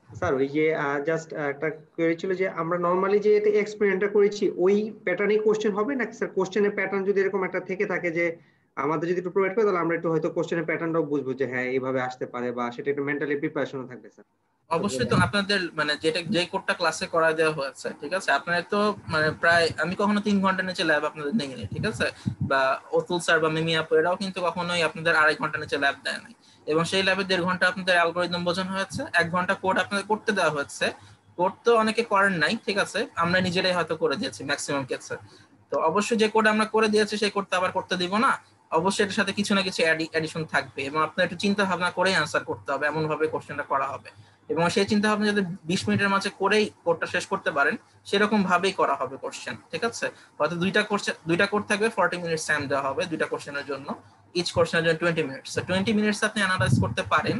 স্যার। ওই যে জাস্ট একটা কোয়েরি ছিল যে আমরা নরমালি যে এটা এক্সপেরিমেন্টটা করেছি ওই প্যাটার্নেই কোশ্চেন হবে নাকি স্যার? কোশ্চেনের প্যাটার্ন যদি এরকম একটা থেকে থাকে যে আমাদের যদি একটু প্রোভাইড করে, তাহলে আমরা একটু হয়তো কোশ্চেনের প্যাটার্নটাও বুঝবো যে হ্যাঁ এইভাবে আসতে পারে, বা সেটা একটু মেন্টালি প্রিপারেশনও থাকবে স্যার। অবশ্যই। তো আপনাদের মানে যে কোডটা ক্লাসে করা দেওয়া হয়েছে, ঠিক আছে, আপনাদের তো মানে প্রায় আমি কখনো 3 ঘন্টার নিচে ল্যাব আপনাদের নেইনি, ঠিক আছে, বা অতুল স্যার বা মিমি আপু এরাও কিন্তু কখনোই আপনাদের 2.5 ঘন্টার নিচে ল্যাব দেয় নাই। এবং সেই ল্যাবে 1.5 ঘন্টা আপনাদের অ্যালগরিদম বোঝানো হয়েছে, 1 ঘন্টা কোড আপনাদের করতে দেওয়া হয়েছে। কোড তো অনেকে করেন নাই, ঠিক আছে, আমরা নিজেরাই হয়তো করে দিয়েছি ম্যাক্সিমাম কেসে। তো অবশ্যই যে কোড আমরা করে দিয়েছি সেই কোডটা আবার করতে দিব না, অবশ্যই এর সাথে কিছু না কিছু অ্যাডিশন থাকবে এবং আপনার একটু চিন্তা ভাবনা করেই আনসার করতে হবে, এমন ভাবে কোশ্চেনটা করা হবে। এবং সেই চিন্তা ভাবনা যদি 20 মিনিটের মাঝে করেই কোডটা শেষ করতে পারেন সেরকম ভাবেই করা হবে কোশ্চেন, ঠিক আছে। হয়তো দুইটা কোড থাকবে, 40 মিনিটস টাইম দেওয়া হবে দুইটা কোশ্চেনের জন্য, ইচ কোশ্চেনের জন্য 20 মিনিটস। 20 মিনিটস আপনি অ্যানালাইজ করতে পারেন,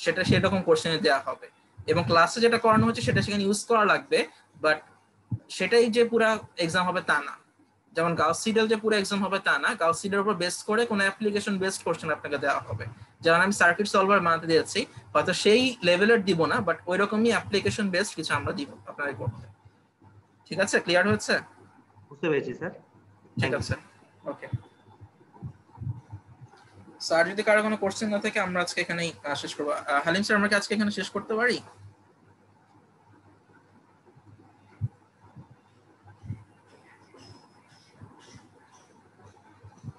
সেটা সেরকম কোশ্চেনে দেওয়া হবে। এবং ক্লাসে যেটা করানো হচ্ছে সেটা সেখানে ইউজ করা লাগবে, বাট সেটাই যে পুরো এক্সাম হবে তা না। যেমন গাউস সিডেল যে পুরো এক্সাম হবে তা না, গাউস সিডেলের উপর বেস করে কোনো অ্যাপ্লিকেশন বেসড কোশ্চেন আপনাকে দেওয়া হবে। যেমন আমি সার্কিট সলভার বানাতে দিয়েছি, হয়তো সেই লেভেলের দিব না, বাট ওই রকমই অ্যাপ্লিকেশন বেসড কিছু আমরা দিব আপনাদের করতে। ঠিক আছে, ক্লিয়ার হচ্ছে? বুঝতে পেরেছি স্যার। ঠিক আছে, ওকে স্যার। যদি কারো কোনো কোশ্চেন না থাকে আমরা আজকে এখানেই শেষ করব। হালিম স্যার, আমরা কি আজকে এখানে শেষ করতে পারি?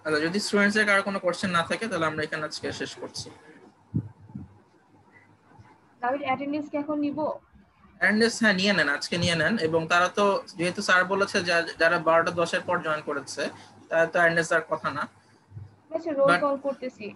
আচ্ছা, যদি স্টুডেন্টসদের কারো কোনো কোশ্চেন না থাকে তাহলে আমরা এখানে আজকে শেষ করছি। দাবির অ্যাটেন্ডেন্স কি এখন নিব? অ্যাটেন্ডেন্স হ্যাঁ নিয়ে নেন, আজকে নিয়ে নেন। এবং তারা তো যেহেতু স্যার বলেছে যারা 12টা 10-এর পর জয়েন করেছে তারা তো অ্যাটেন্ডেন্স আর কথা না। আচ্ছা, রোল কল করতেছি।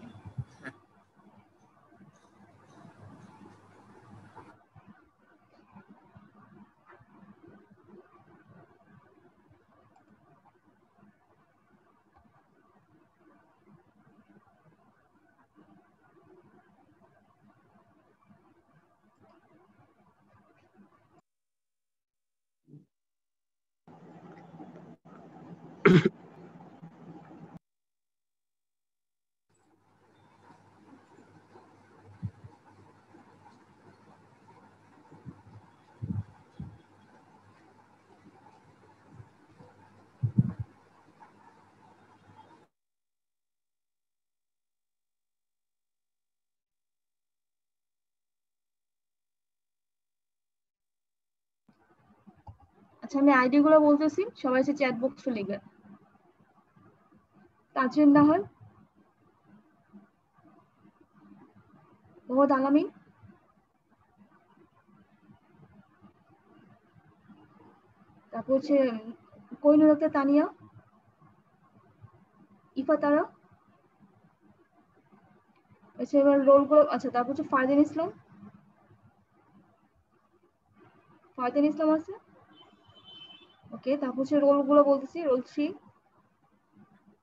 আচ্ছা, আমি আইডি গুলো বলতেছি, সবাই এসে চ্যাট বক্সে লিখবেন। তাজরিন নাহার, মোহাম্মদ আলামিন, তারপর হচ্ছে কোহিনুর আক্তার তানিয়া, ইফা তারা। আচ্ছা, এবার রোল গুলো, আচ্ছা তারপর হচ্ছে ফারদিন ইসলাম আছে, ওকে। তারপর হচ্ছে রোল গুলো বলতেছি, রোল 3,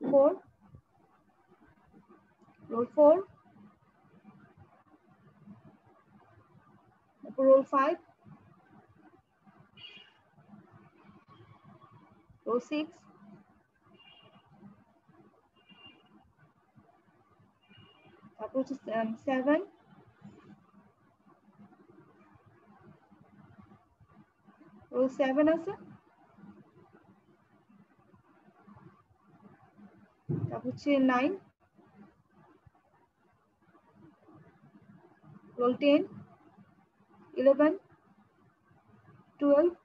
4, roll 4, roll 5, roll 6, তারপর হচ্ছে 7, roll 7 আছে, তারপর হচ্ছে 9, roll 10, 11, 12,